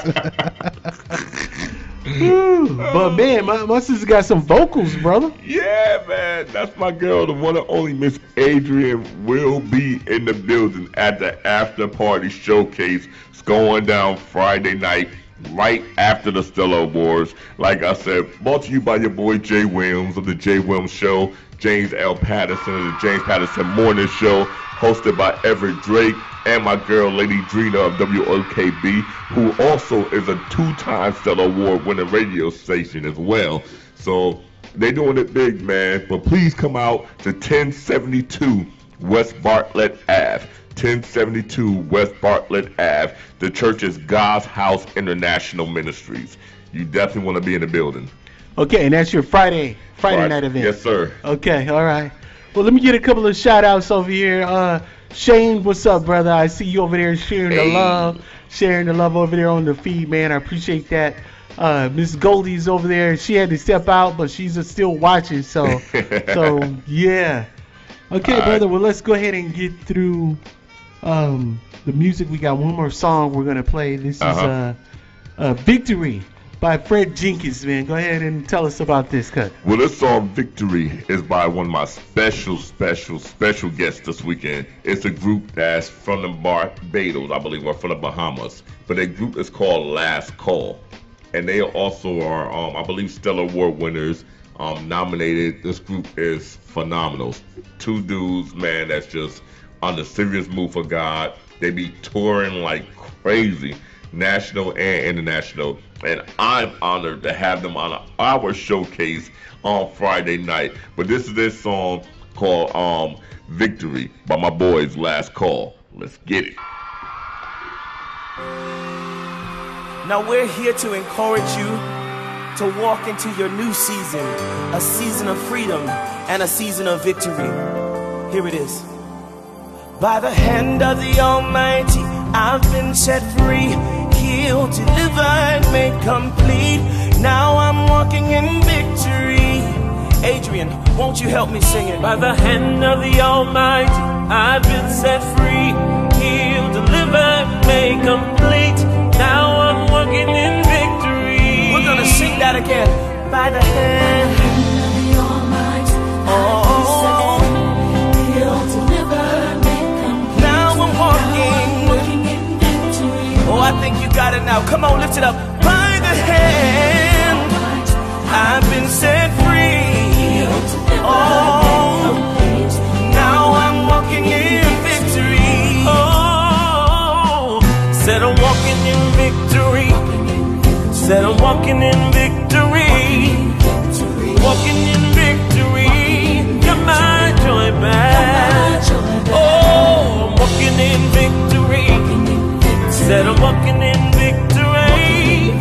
But man, my sister got some vocals, brother. Yeah, man, that's my girl, the one and only Miss Adrian, will be in the building at the after party showcase. It's going down Friday night, right after the Stellar Awards. Like I said, brought to you by your boy Jay Williams of the Jay Williams Show, James L. Patterson of the James Patterson Morning Show, hosted by Everett Drake, and my girl Lady Drina of WOKB, who also is a 2-time Stellar Award winning radio station as well. So they doing it big, man. But please come out to 1072 West Bartlett Ave. 1072 West Bartlett Ave. The church is God's House International Ministries. You definitely want to be in the building. Okay, and that's your Friday night event. Yes, sir. Okay, all right. Well, let me get a couple of shout outs over here. Shane, what's up, brother? I see you over there sharing the love over there on the feed, man. I appreciate that. Miss Goldie's over there. She had to step out, but she's still watching. So yeah. Okay, brother. Well, let's go ahead and get through the music. We got one more song we're gonna play. This is "Victory" by Fred Jenkins, man. Go ahead and tell us about this cut. Well, this song "Victory" is by one of my special guests this weekend. It's a group that's from the Barbados, I believe, or from the Bahamas. But their group is called Last Call. And they also are, I believe, Stellar Award winners, nominated. This group is phenomenal. 2 dudes, man, that's just on the serious move for God. They be touring like crazy, national and international. And I'm honored to have them on our showcase on Friday night. But this is their song called Victory by my boys Last Call. Let's get it. Now we're here to encourage you to walk into your new season, a season of freedom and a season of victory. Here it is. By the hand of the Almighty, I've been set free, healed, delivered, made complete. Now I'm walking in victory. Adrian, won't you help me sing it? By the hand of the Almighty, I've been set free, healed, delivered, made complete. Now I'm walking in victory. We're gonna sing that again. By the hand of the Almighty, healed, delivered, made complete. Now I'm walking in victory. Oh, I think you got it now. Come on, lift it up. By the hand, I've been set free. Oh, now I'm walking in victory. Oh, said I'm walking in victory. Said I'm walking in victory. Walking in victory. You're my joy back. Oh, I'm walking in victory. Said I'm walking in victory.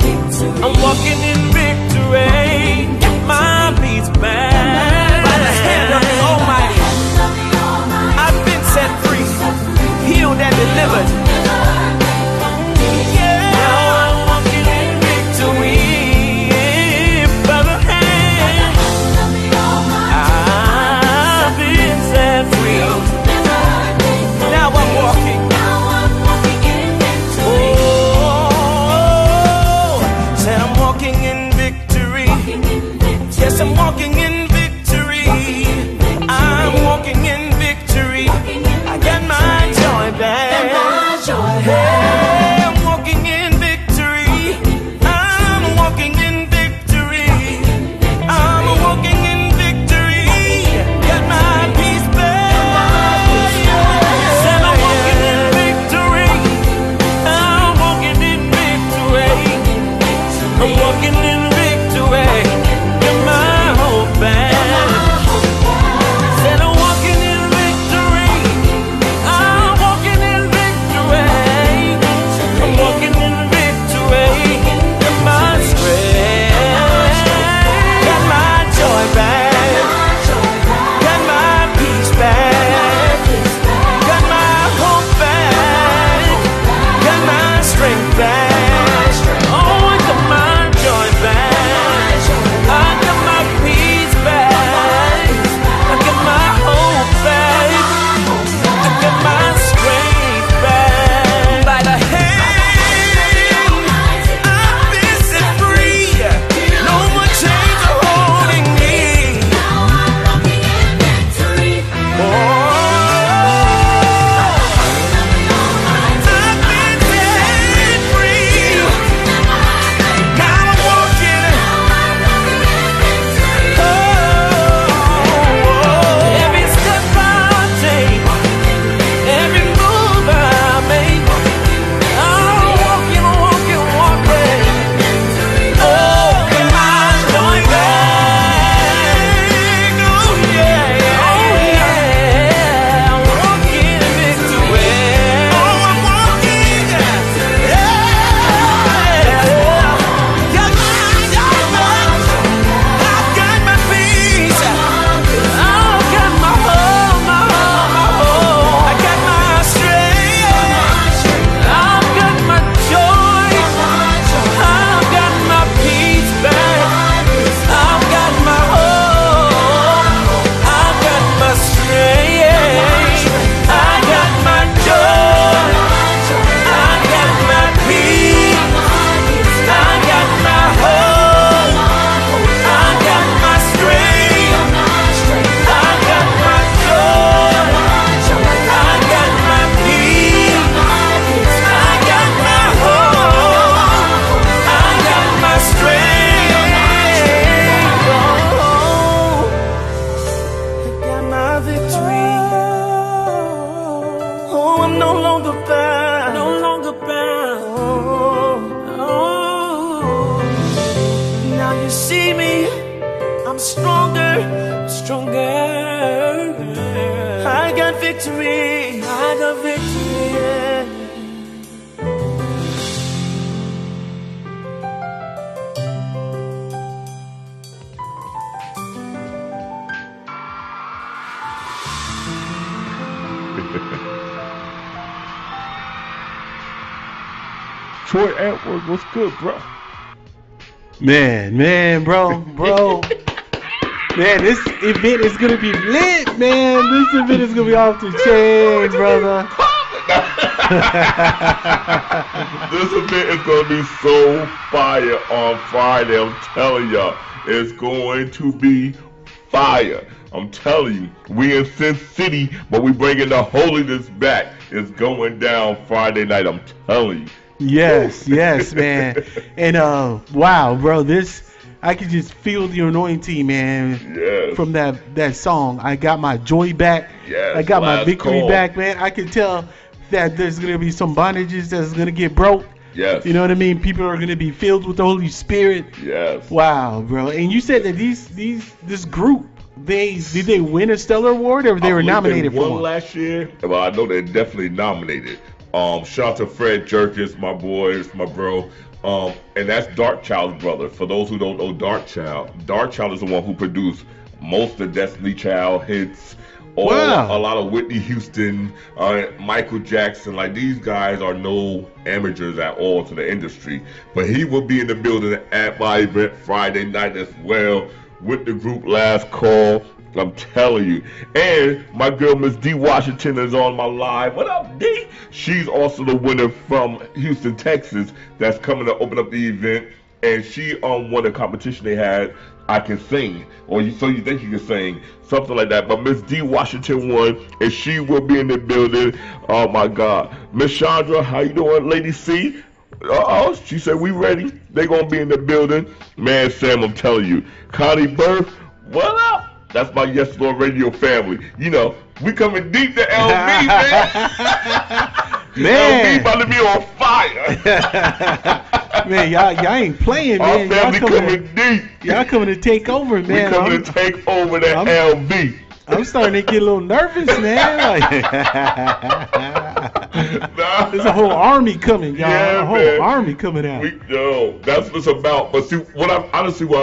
no longer bound. No longer bound. Oh. Now you see me, I'm stronger, stronger. I got victory. I got victory. Yeah. Troy Edwards, what's good, bro? Man, bro. Man, this event is gonna be lit, man. This event is gonna be off the chain, brother. This event is gonna be so fire on Friday. I'm telling y'all, it's going to be fire. I'm telling you, we in Sin City, but we bringing the holiness back. It's going down Friday night. I'm telling you. Yes, man. And wow, bro, I could just feel the anointing, man. Yes. From that song. I got my joy back. Yes. I got my last victory call. back, man. I can tell that there's gonna be some bondages that's gonna get broke. Yes. You know what I mean? People are gonna be filled with the Holy Spirit. Yes. Wow, bro. And you said that this group, did they win a Stellar Award or they were nominated they for won one? last year? Well, I know they're definitely nominated. Shout out to Fred Jerkins, my boy, it's my bro. And that's Darkchild's brother. For those who don't know Darkchild is the one who produced most of Destiny Child hits. A lot of Whitney Houston, Michael Jackson. Like, these guys are no amateurs at all to the industry. But he will be in the building at my event Friday night as well with the group Last Call. I'm telling you. And my girl, Miss D. Washington, is on my live. What up, D? She's also the winner from Houston, Texas, that's coming to open up the event. And she won a competition they had, I Can Sing. So you think you can sing. Something like that. But Miss D. Washington won, and she will be in the building. Oh, my God. Miss Chandra, how you doing, Lady C? She said we ready. They going to be in the building. Man, Sam, I'm telling you. Connie Burke, what up? That's my Yes Lord Radio family. You know, we coming deep to LB, man. LB about to be on fire. Man, y'all ain't playing, man. Our family coming deep. Y'all coming to take over, man. We coming to take over that LB. I'm starting to get a little nervous, man. There's a whole army coming, y'all. Yeah, a whole army coming out. That's what it's about. But see, what I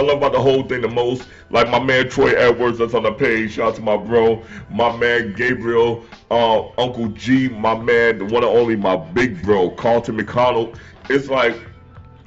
love about the whole thing the most, like my man Troy Edwards that's on the page, shout out to my bro, my man Gabriel, Uncle G, my man, the one and only, my big bro, Carlton McConnell. It's like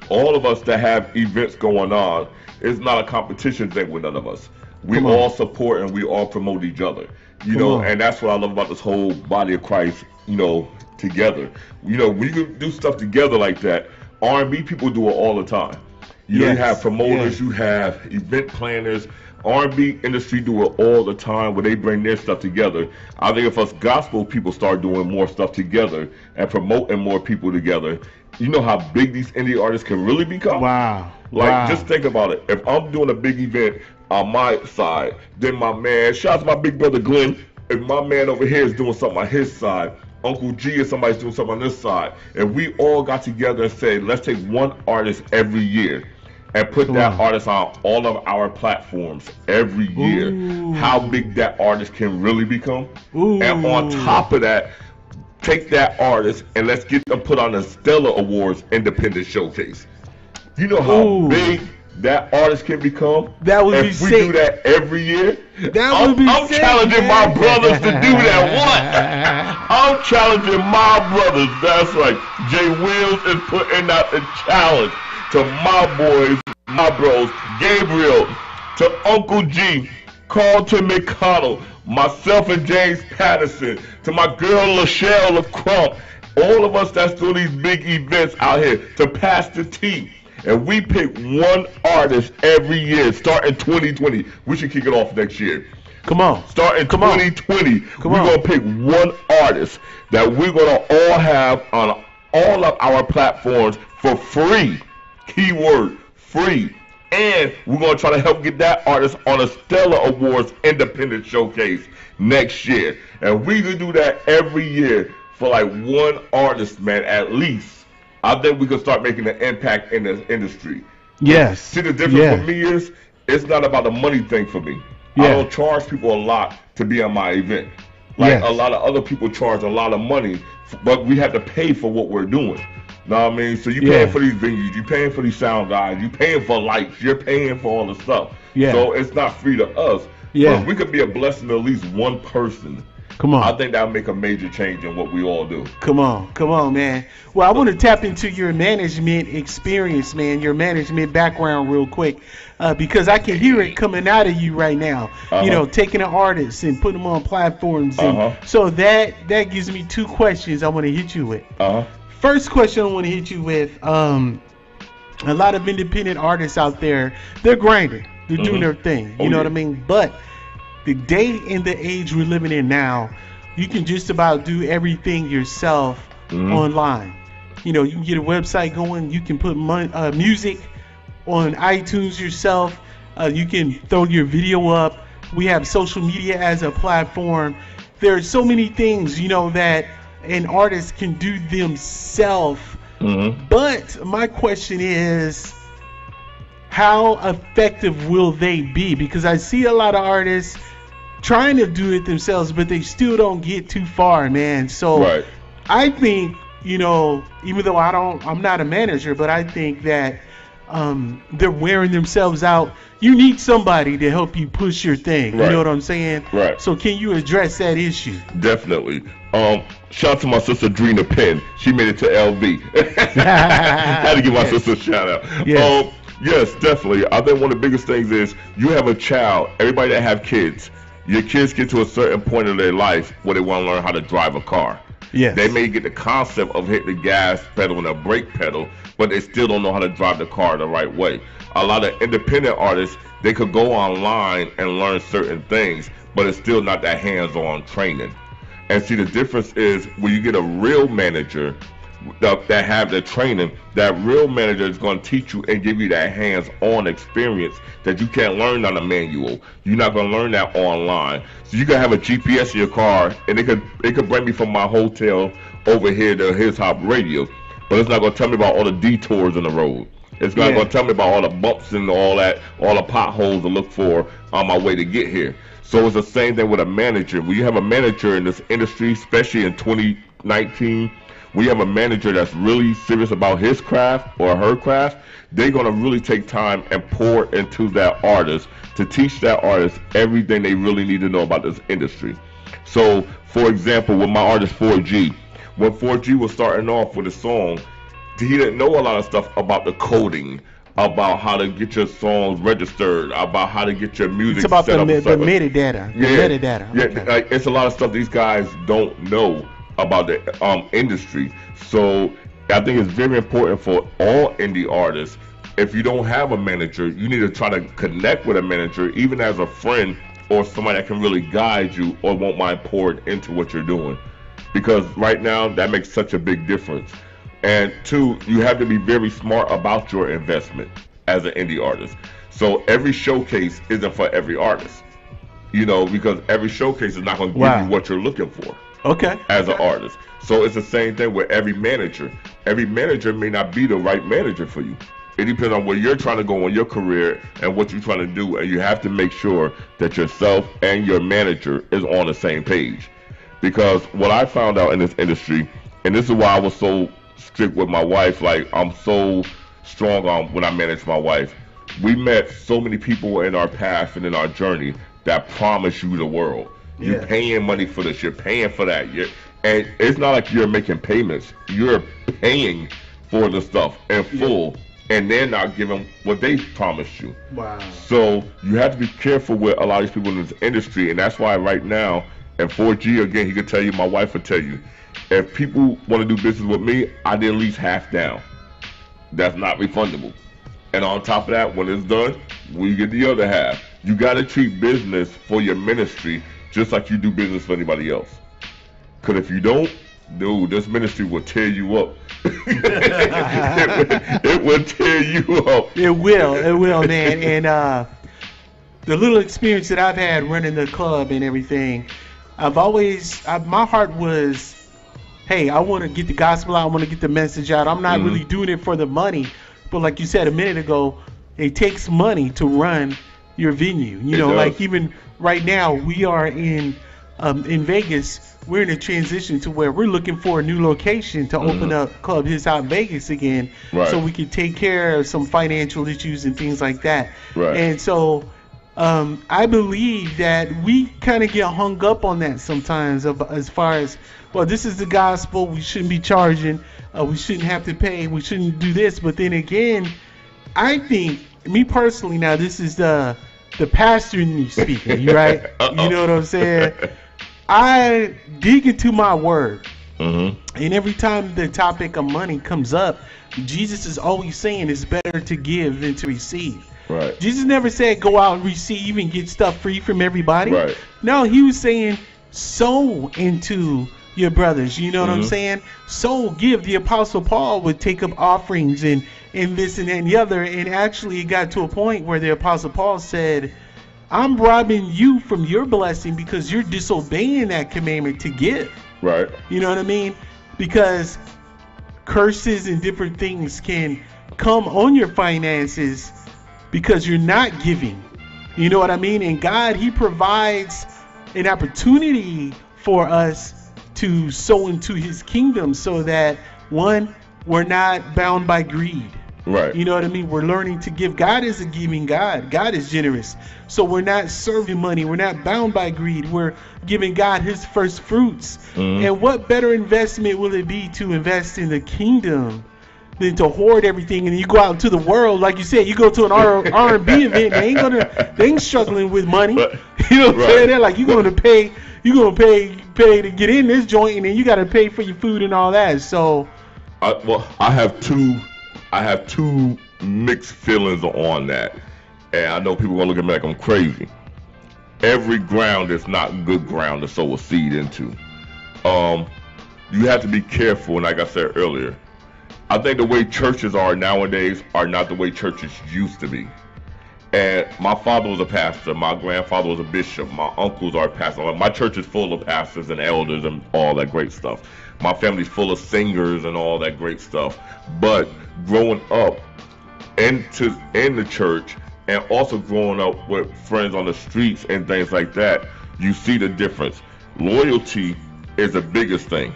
all of us that have events going on, it's not a competition thing with none of us. We all support and we all promote each other, you know, and that's what I love about this whole body of Christ, you know, together. You know, when you do stuff together like that, R&B people do it all the time. You know, you have promoters, you have event planners. R&B industry do it all the time where they bring their stuff together. I think if us gospel people start doing more stuff together and promoting more people together, you know how big these indie artists can really become? Wow. Just think about it. If I'm doing a big event on my side, then my man, shout out to my big brother Glenn, if my man over here is doing something on his side, Uncle G or somebody's doing something on this side, and we all got together and said, let's take one artist every year and put that artist on all of our platforms every year, how big that artist can really become. And on top of that, take that artist and let's get them put on the Stellar Awards Independent Showcase. You know how big that artist can become? That would be sick. If we do that every year, I'm challenging my brothers to do that. I'm challenging my brothers. That's right. Jay Wills is putting out the challenge to my boys, my bros, Gabriel, to Uncle G, Carlton McConnell, myself and James Patterson, to my girl Lachelle LaCrump, all of us that's doing these big events out here, to Pastor T. And we pick one artist every year, starting 2020. We should kick it off next year. Come on. Starting 2020, we're going to pick one artist that we're going to all have on all of our platforms for free. Keyword, free. And we're going to try to help get that artist on a Stellar Awards Independent Showcase next year. And we can do that every year for like one artist, man, at least, I think we could start making an impact in this industry. Yes. See, the difference for me is it's not about the money thing for me. I don't charge people a lot to be on my event. Like a lot of other people charge a lot of money, but we have to pay for what we're doing. Know what I mean? So you paying for these venues, you paying for these sound guys, you paying for lights, you're paying for all the stuff. Yeah. So it's not free to us. Yeah. But if we could be a blessing to at least one person, come on, I think that would make a major change in what we all do. Come on, man. Well, I want to tap into your management experience, man, your management background real quick, because I can hear it coming out of you right now. You know, taking an artist and putting them on platforms. And so that gives me two questions I want to hit you with. First question I want to hit you with, a lot of independent artists out there, they're grinding. They're doing their thing. You know what I mean? But the day and the age we're living in now, you can just about do everything yourself online. You know, you can get a website going. You can put music on iTunes yourself. You can throw your video up. We have social media as a platform. There are so many things, you know, that an artist can do themselves. But my question is, how effective will they be? Because I see a lot of artists trying to do it themselves, but they still don't get too far, man. So I think, you know, even though I'm not a manager, but I think that they're wearing themselves out. You need somebody to help you push your thing. You know what I'm saying? So can you address that issue? Definitely. Shout out to my sister Drina Penn. She made it to LV. Had to give my sister a shout out. Yes, definitely. I think one of the biggest things is you have a child. Everybody that have kids, your kids get to a certain point in their life where they want to learn how to drive a car. They may get the concept of hitting the gas pedal and the brake pedal, but they still don't know how to drive the car the right way. A lot of independent artists, they could go online and learn certain things, but it's still not that hands-on training. And see, the difference is when you get a real manager that have the training, that real manager is going to teach you and give you that hands-on experience that you can't learn on a manual. You're not going to learn that online. So you can have a GPS in your car, and it could bring me from my hotel over here to His Hop Radio, but it's not going to tell me about all the detours in the road. It's not going to tell me about all the bumps and all the potholes to look for on my way to get here. So it's the same thing with a manager. When you have a manager in this industry, especially in 2019, we have a manager that's really serious about his craft or her craft, they're going to really take time and pour into that artist to teach that artist everything they really need to know about this industry. So, for example, with my artist 4G, when 4G was starting off with a song, he didn't know a lot of stuff about the coding, about how to get your songs registered, about how to get your music set up. It's about the metadata. Metadata. It's a lot of stuff these guys don't know about the industry. So I think it's very important for all indie artists, if you don't have a manager, you need to try to connect with a manager, even as a friend or somebody that can really guide you or won't mind pouring into what you're doing. Because right now, that makes such a big difference. And two, you have to be very smart about your investment as an indie artist. So every showcase isn't for every artist, you know, because every showcase is not going to give you what you're looking for. As an artist. So it's the same thing with every manager. Every manager may not be the right manager for you. It depends on where you're trying to go in your career and what you're trying to do, and you have to make sure that yourself and your manager is on the same page. Because what I found out in this industry, and this is why I was so strict with my wife, like I'm so strong on when I manage my wife. We met so many people in our path and in our journey that promise you the world. You're paying money for this, you're paying for that. And it's not like you're making payments. You're paying for the stuff in full, and they're not giving what they promised you. So you have to be careful with a lot of these people in this industry, and that's why right now, and 4G, again, he could tell you, my wife would tell you, if people want to do business with me, I need at least half down. That's not refundable. And on top of that, when it's done, we get the other half. You got to treat business for your ministry just like you do business for anybody else. Because if you don't, dude, this ministry will tear you up. it will tear you up. It will, man. And the little experience that I've had running the club and everything, my heart was hey, I want to get the gospel out, I want to get the message out. I'm not really doing it for the money. But like you said a minute ago, it takes money to run your venue. You know, like even right now, we are in Vegas. We're in a transition to where we're looking for a new location to open up Club His Hop Vegas again, so we can take care of some financial issues and things like that. Right. And so I believe that we kind of get hung up on that sometimes, as far as, well, this is the gospel, we shouldn't be charging, we shouldn't have to pay, we shouldn't do this. But then again, I think, me personally, now this is the pastor in me speaking, right? You know what I'm saying? I dig into my word, and every time the topic of money comes up, Jesus is always saying it's better to give than to receive. Right. Jesus never said go out and receive and get stuff free from everybody. Right. No, he was saying sow into your brothers. You know what I'm saying? Sow, give. The Apostle Paul would take up offerings and this and that and the other, and actually it got to a point where the Apostle Paul said, I'm robbing you from your blessing because you're disobeying that commandment to give. Right. You know what I mean? Because curses and different things can come on your finances because you're not giving. You know what I mean? And God, he provides an opportunity for us to sow into his kingdom so that, one, we're not bound by greed. Right. You know what I mean? We're learning to give. God is a giving God. God is generous. So we're not serving money. We're not bound by greed. We're giving God his first fruits. And what better investment will it be to invest in the kingdom than to hoard everything, and you go out into the world, like you said, you go to an R&B event, they ain't struggling with money. You know what I'm saying? They're like, you're gonna pay to get in this joint, and then you gotta pay for your food and all that. So I have two mixed feelings on that, and I know people are gonna look at me like I'm crazy. Every ground is not good ground to sow a seed into. You have to be careful, and like I said earlier, I think the way churches are nowadays are not the way churches used to be. And my father was a pastor, my grandfather was a bishop, my uncles are pastors. My church is full of pastors and elders and all that great stuff. My family's full of singers and all that great stuff. But growing up in the church and also growing up with friends on the streets and things like that, you see the difference. Loyalty is the biggest thing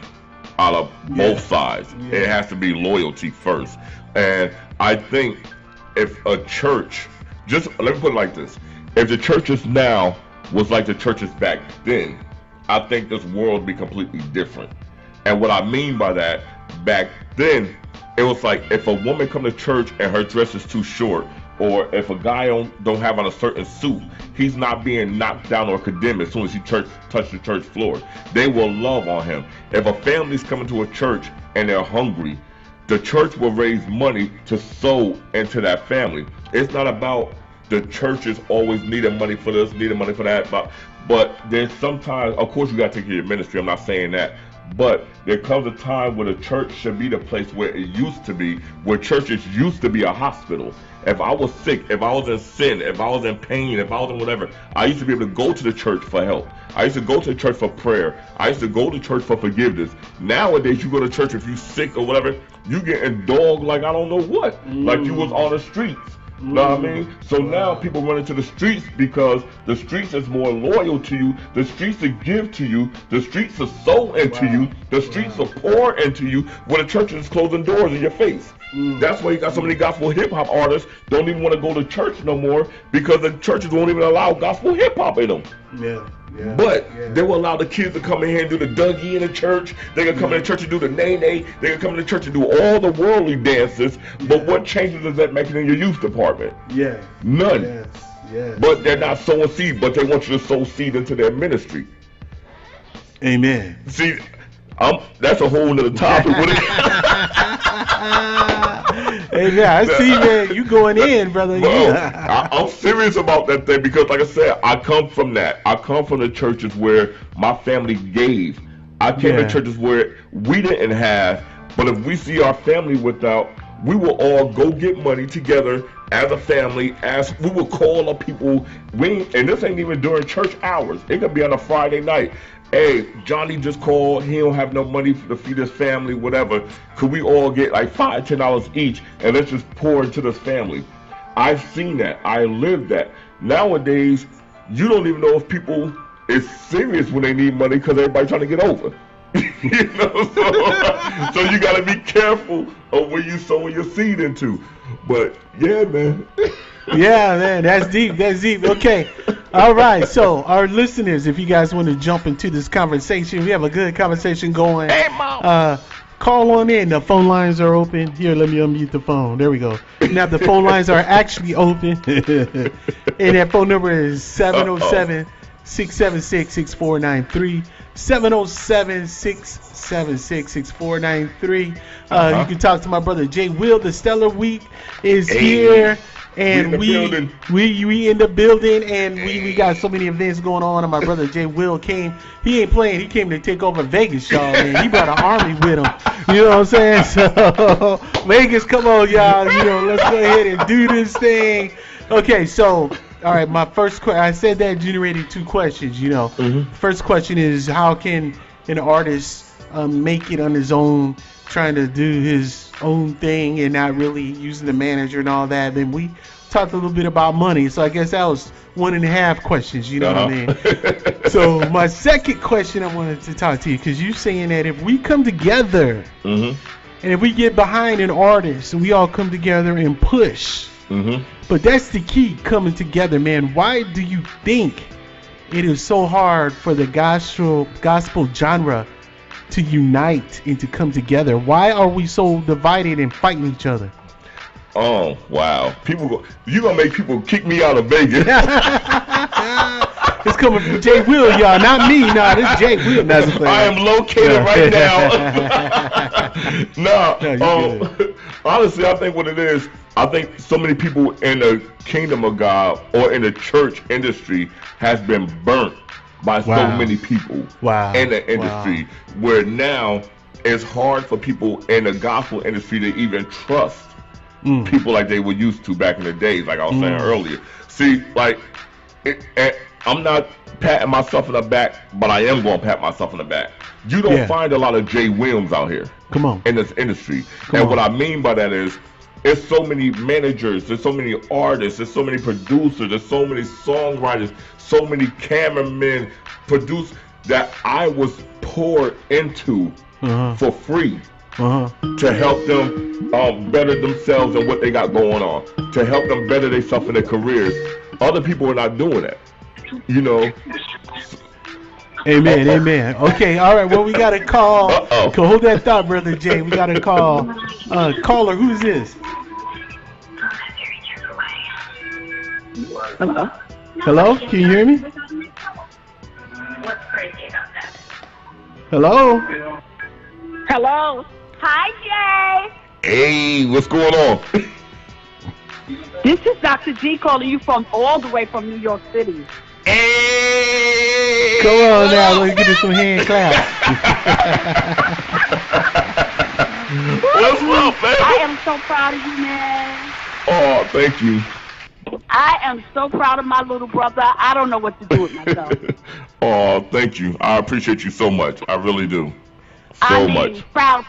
out of both sides. It has to be loyalty first. And I think if a church, just let me put it like this, if the churches now was like the churches back then, I think this world would be completely different. And what I mean by that, back then, it was like if a woman come to church and her dress is too short, or if a guy don't have on a certain suit, he's not being knocked down or condemned as soon as he touch the church floor. They will love on him. If a family's coming to a church and they're hungry, the church will raise money to sow into that family. It's not about the churches always needing money for this, needing money for that, but there's sometimes, of course you gotta take care of your ministry, I'm not saying that, but there comes a time where the church should be the place where it used to be, where churches used to be a hospital. If I was sick, if I was in sin, if I was in pain, if I was in whatever, I used to be able to go to the church for help. I used to go to the church for prayer. I used to go to church for forgiveness. Nowadays, you go to church if you're sick or whatever, you getting dogged like I don't know what, like you was on the streets. Know what I mean? So now people run into the streets because the streets is more loyal to you. The streets will give to you. The streets are sow into you. The streets will pour into you when the church is closing doors in your face. That's why you got so many gospel hip hop artists don't even want to go to church no more because the churches won't even allow gospel hip hop in them. But they will allow the kids to come in here and do the Dougie in the church. They can come in the church and do the nay-nay. They can come in the church and do all the worldly dances. But what changes is that making in your youth department? None. But they're not sowing seed, but they want you to sow seed into their ministry. Amen. See, that's a whole nother topic. Hey, man, I see, man, you going in, brother. I'm serious about that thing because, like I said, I come from that. I come from the churches where my family gave. I came to churches where we didn't have, but if we see our family without, we will all go get money together as a family. As we will call up people, and this ain't even during church hours. It could be on a Friday night. hey, Johnny just called, he don't have no money to feed his family, whatever. Could we all get like $5, $10 each and let's just pour into this family? I've seen that. I lived that. Nowadays, you don't even know if people is serious when they need money because everybody's trying to get over. You know, so you got to be careful of where you sowing your seed into. But yeah, man. Yeah, man, that's deep. That's deep. Okay. All right. So, our listeners, if you guys want to jump into this conversation, we have a good conversation going. Hey, Mom. Call on in. The phone lines are open. Here, let me unmute the phone. There we go. Now, the phone lines are actually open. And that phone number is 707-676-6493. 707-676-6493. You can talk to my brother Jay Will. The Stellar Week is here. And we in the building, and we got so many events going on. And my brother Jay Will came. He ain't playing. He came to take over Vegas, y'all. Man, he brought an army with him. You know what I'm saying? So Vegas, come on, y'all. You know, let's go ahead and do this thing. Okay, so all right. My first question. I said that generated two questions. You know, first question is how can an artist make it on his own, trying to do his own thing and not really using the manager and all that. Then we talked a little bit about money, so I guess that was 1.5 questions, you know what I mean? So my second question I wanted to talk to you, because you're saying that if we come together and if we get behind an artist and we all come together and push, but that's the key, coming together, man. Why do you think it is so hard for the gospel genre to unite and to come together? Why are we so divided and fighting each other? Oh, wow. You gonna make people kick me out of Vegas. It's coming from Jay Will, y'all, not me. Nah, this is Jay Will. I am located right now. Honestly, I think what it is, I think so many people in the kingdom of God or in the church industry has been burnt by so many people in the industry, where now it's hard for people in the gospel industry to even trust people like they were used to back in the days, like I was saying earlier. See, like, I'm not patting myself on the back, but I am going to pat myself on the back. You don't find a lot of Jay Williams out here in this industry. What I mean by that is, there's so many managers, there's so many artists, there's so many producers, there's so many songwriters, so many cameramen, producers that I was poured into for free to help them better themselves and what they got going on, to help them better themselves in their careers. Other people are not doing that, you know. Amen, amen. Okay, all right, well, we got to call. Hold that thought, Brother Jay. We got to call. Caller, who's this? Hello? Hello? Can you hear me? Hello? Hello. Hi, Jay. Hey, what's going on? This is Dr. G calling you from all the way from New York City. Hey! Come on now, let's give you some hand claps. What's up, man? I am so proud of you, man. Oh, thank you. I am so proud of my little brother. I don't know what to do with myself. Oh, thank you. I appreciate you so much. I really do. So much. Proud.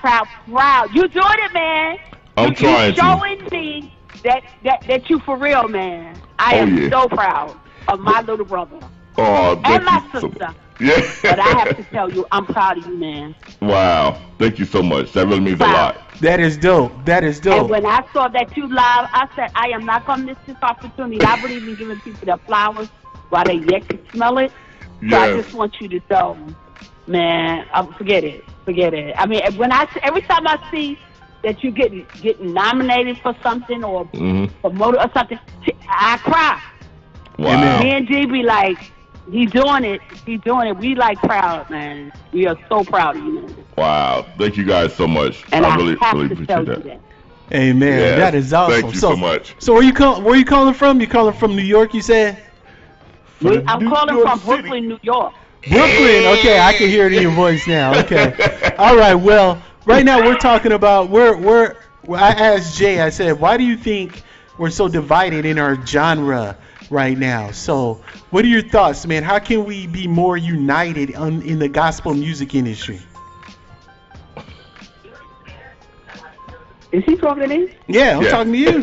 You doing it, man. I'm trying to. You're showing me that you for real, man. I am so proud of my little brother. Oh, thank and my you sister. So yeah. But I have to tell you, I'm proud of you, man. Wow. Thank you so much. That really means a lot. That is dope. That is dope. And when I saw that you live, I said, I am not going to miss this opportunity. I believe in giving people their flowers while they yet can smell it. So I just want you to know, man, forget it. I mean, every time I see that you getting nominated for something or promoted or something, I cry. Wow. Me and G be like, he's doing it. We like proud, man. We are so proud of you, man. Wow. Thank you guys so much. And I really have to appreciate tell that. you that. Amen. Yeah, that is awesome. Thank you so much. So where you calling from? You calling from New York, you said? I'm calling from Brooklyn, New York. Brooklyn. Okay, I can hear it in your voice now. Okay. All right. Well, right now we're talking about I asked Jay. I said, why do you think we're so divided in our genre? right now. So, what are your thoughts, man? How can we be more united in the gospel music industry? Is he talking to me? Yeah, I'm talking to you.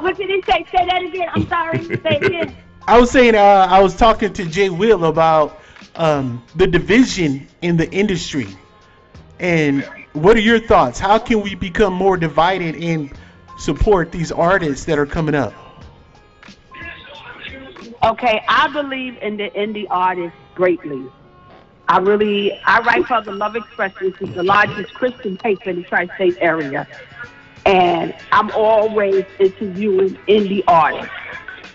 What did he say? Say that again. I'm sorry. Say it again. I was saying, I was talking to Jay Will about the division in the industry. And what are your thoughts? How can we become more divided and support these artists that are coming up? Okay, I believe in the indie artists greatly. I write for the Love Express, which is the largest Christian paper in the tri-state area. And I'm always interviewing indie artists.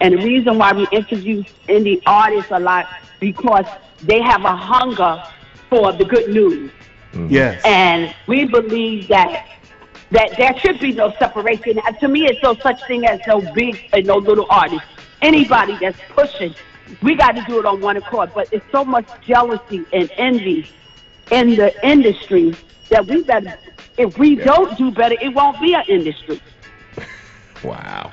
And the reason why we interview indie artists a lot, because they have a hunger for the good news. Yes. And we believe that there should be no separation. To me, it's no such thing as no big and no little artist. Anybody that's pushing, we got to do it on one accord. But it's so much jealousy and envy in the industry that we better, if we don't do better, it won't be an industry. Wow.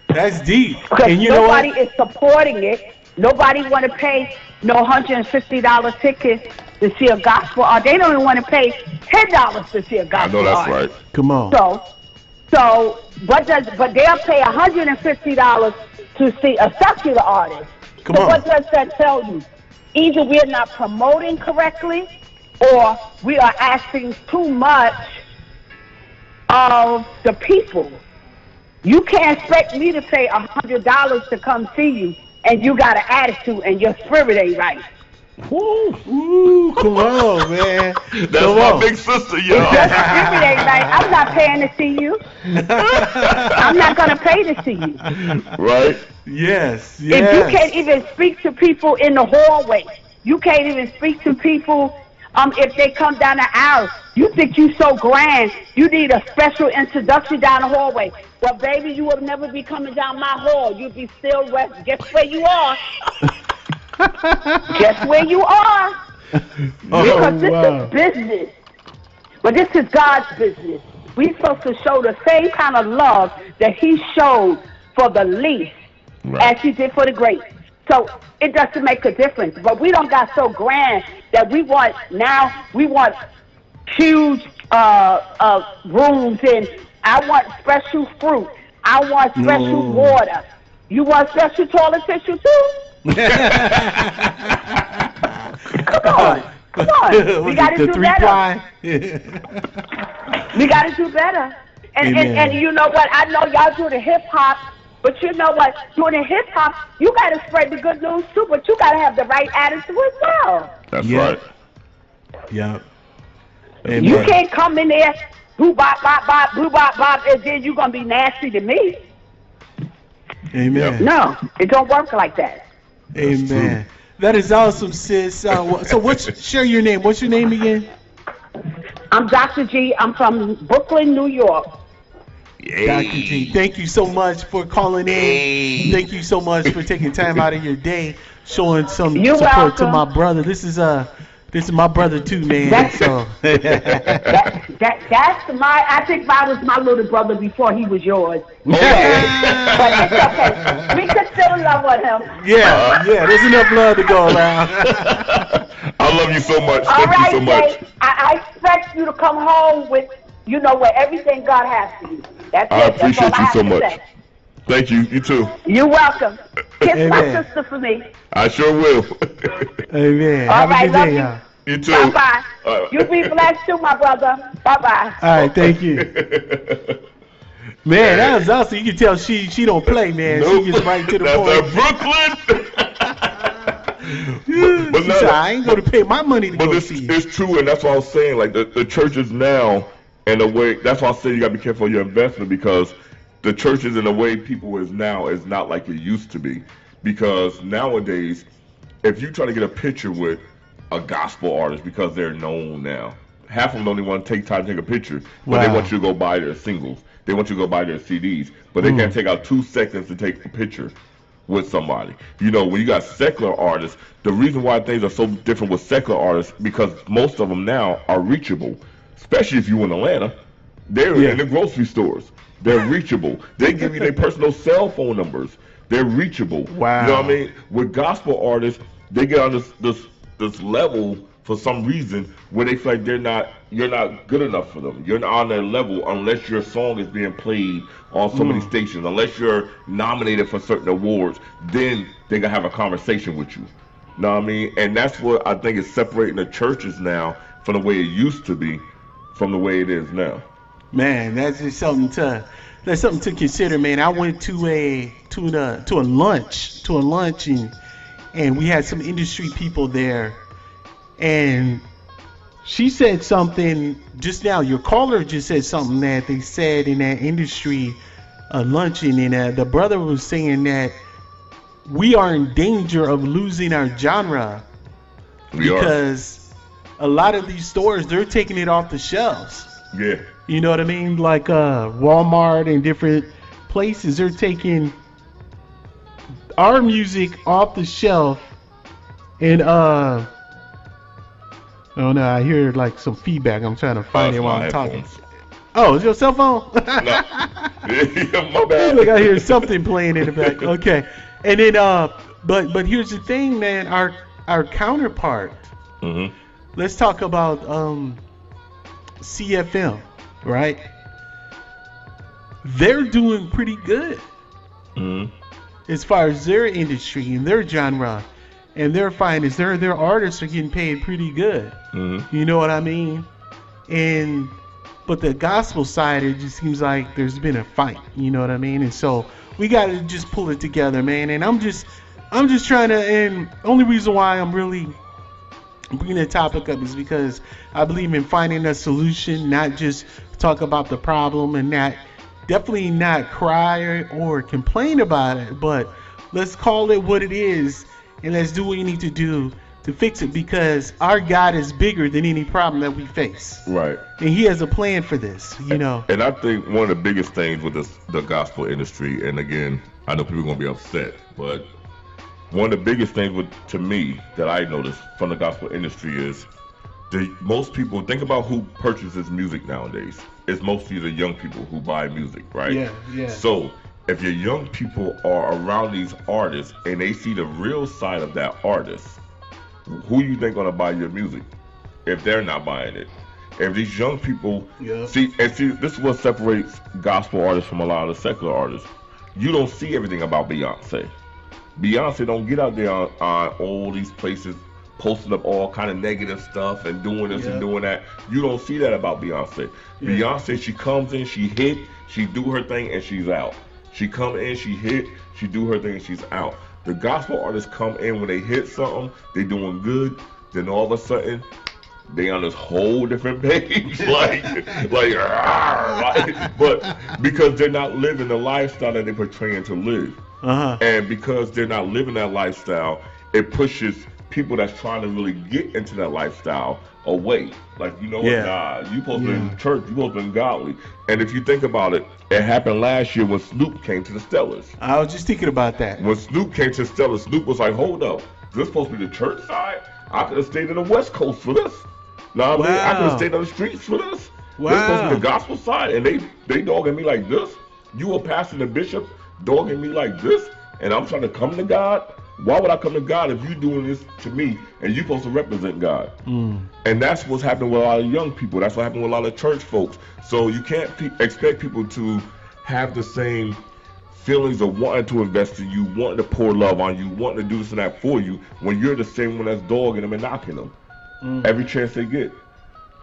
That's deep. Because and you nobody is supporting it. Nobody want to pay no $150 ticket to see a gospel art. They don't even want to pay $10 to see a gospel art. I know that's right. Come on. So but they'll pay $150 to see a secular artist. Come on. What does that tell you? Either we're not promoting correctly, or we are asking too much of the people. You can't expect me to pay $100 to come see you, and you got an attitude and your spirit ain't right. Ooh, come on, man. That's my big sister, y'all. If your spirit ain't right, I'm not paying to see you. I'm not going to pay to see you. Right? Yes. If you can't even speak to people in the hallway, you can't even speak to people if they come down the aisle. You think you so grand, you need a special introduction down the hallway. Well, baby, you will never be coming down my hall. You'll be still west. Guess where you are? Guess where you are? Because this is business. But this is God's business. We're supposed to show the same kind of love that he showed for the least as he did for the great. So it doesn't make a difference. But we don't got so grand that we want huge rooms, and I want special fruit. I want special water. You want special toilet tissue too? Come on. We got to do better. We got to do better. And you know what? I know y'all do the hip hop, but you know what? Doing the hip hop, you got to spread the good news too, but you got to have the right attitude as well. That's right. Yeah. You can't come in there, boo bop bop bop, boo bop bop, and then you're gonna be nasty to me. Amen. No, it don't work like that. Amen. That is awesome, sis. So share your name. What's your name again? I'm Dr. G. I'm from Brooklyn, New York. Yay. Dr. G, thank you so much for calling in. Yay. Thank you so much for taking time out of your day, showing some You're support welcome. to my brother. This is my brother too, man. That's so that's I think I was my little brother before he was yours. But it's okay. We could still love on him. Yeah, there's enough love to go around. I love you so much. All Thank right, you so much. Jay, I expect you to come home with, with everything God has for you. That's I it. That's all appreciate I you have so to much. say. Thank you. You too. You're welcome. Kiss my Amen. sister for me. I sure will. Amen. All Have right, a good love day, you. y'all. You too. Bye-bye. You be blessed too, my brother. Bye-bye. All right, thank you. Man, that was awesome. You can tell she don't play, man. Nope. She gets right to the That's point. But She no, said, I ain't going to pay my money to But go see you. it's true, and that's what I was saying. Like the churches now, in a way, that's why I say you got to be careful of your investment, because the churches, in a way, people is now is not like it used to be. Because nowadays, if you try to get a picture with a gospel artist, because they're known now, half of them don't even want to take time to take a picture, but they want you to go buy their singles. They want you to go buy their CDs, but they can't take out 2 seconds to take a picture with somebody. When you got secular artists, the reason why things are so different with secular artists, because most of them now are reachable, especially if you're in Atlanta. They're in the grocery stores. They're reachable. They give you their personal cell phone numbers. They're reachable. Wow. You know what I mean? With gospel artists, they get on this level for some reason where they feel like you're not good enough for them. You're not on their level unless your song is being played on so many stations, unless you're nominated for certain awards, then they can have a conversation with you. Know what I mean? And that's what I think is separating the churches now from the way it used to be from the way it is now. Man, that's just something to consider, man. I went to a lunch and we had some industry people there, and she said something just now. Your caller just said something that they said in that industry luncheon, and the brother was saying that we are in danger of losing our genre because a lot of these stores, they're taking it off the shelves. Yeah. You know what I mean? Like Walmart and different places, they're taking our music off the shelf. And oh no, I hear like some feedback. I'm trying to find it while I'm talking. Oh, is your cell phone? No. My bad. Look, I hear something playing in the back. Okay. And then but here's the thing, man, our counterpart. Mm-hmm. Let's talk about CFM, right? They're doing pretty good as far as their industry and their genre, and their finest. Their artists are getting paid pretty good. You know what I mean? But the gospel side, it just seems like there's been a fight. You know what I mean? And so we got to just pull it together, man. And I'm just trying to. And only reason why I'm really bringing the topic up is because I believe in finding a solution, not just talk about the problem and definitely not cry or complain about it, but let's call it what it is and let's do what you need to do to fix it, because our God is bigger than any problem that we face. Right. And he has a plan for this, you know. And I think one of the biggest things with the gospel industry, and again, I know people are going to be upset, but one of the biggest things to me that I noticed from the gospel industry is most people, think about who purchases music nowadays. It's mostly the young people who buy music, right? Yeah. So if your young people are around these artists and they see the real side of that artist, who you think gonna buy your music if they're not buying it? If these young people see, this is what separates gospel artists from a lot of the secular artists. You don't see everything about Beyonce. Beyonce don't get out there on all these places posting up all kind of negative stuff and doing this and doing that. You don't see that about Beyonce. Beyonce, she comes in, she hit, she do her thing, and she's out. She come in, she hit, she do her thing, and she's out. The gospel artists come in when they hit something, they doing good, then all of a sudden, they on this whole different page, but because they're not living the lifestyle that they're portraying to live. And because they're not living that lifestyle, it pushes people that's trying to really get into that lifestyle away. Like, you know what, nah, you supposed to be in church, you supposed to be godly. And if you think about it, it happened last year when Snoop came to the Stellars. I was just thinking about that. When Snoop came to the Stellars, Snoop was like, hold up, this supposed to be the church side? I could have stayed in the West Coast for this. Know what I mean? I could have stayed on the streets for this. This supposed to be the gospel side, and they dogging me like this? You a pastor and a bishop dogging me like this? And I'm trying to come to God? Why would I come to God if you doing this to me and you supposed to represent God? And that's what's happening with a lot of young people. That's what happened with a lot of church folks. So you can't expect people to have the same feelings of wanting to invest in you, wanting to pour love on you, wanting to do this and that for you, when you're the same one that's dogging them and knocking them every chance they get.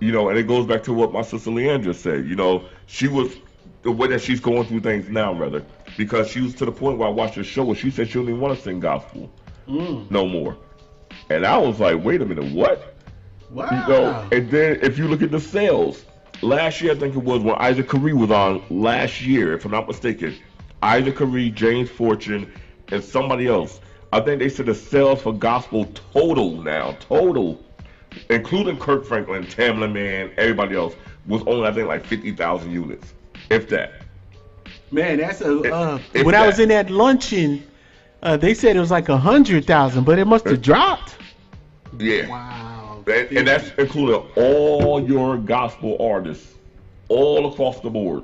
You know, and it goes back to what my sister Leandra said. You know, she was the way that she's going through things now, rather, because she was to the point where I watched her show where she said she don't even want to sing gospel no more. And I was like, wait a minute, what? Wow. You know, and then if you look at the sales, last year I think it was when Isaac Curry was on last year, if I'm not mistaken. Isaac Curry, James Fortune, and somebody else. I think they said the sales for gospel total, including Kirk Franklin, Tamla Man, everybody else, was only I think like 50,000 units, if that. Man, that's when I was in that luncheon, they said it was like 100,000, but it must have dropped. Yeah. Wow. And that's including all your gospel artists all across the board.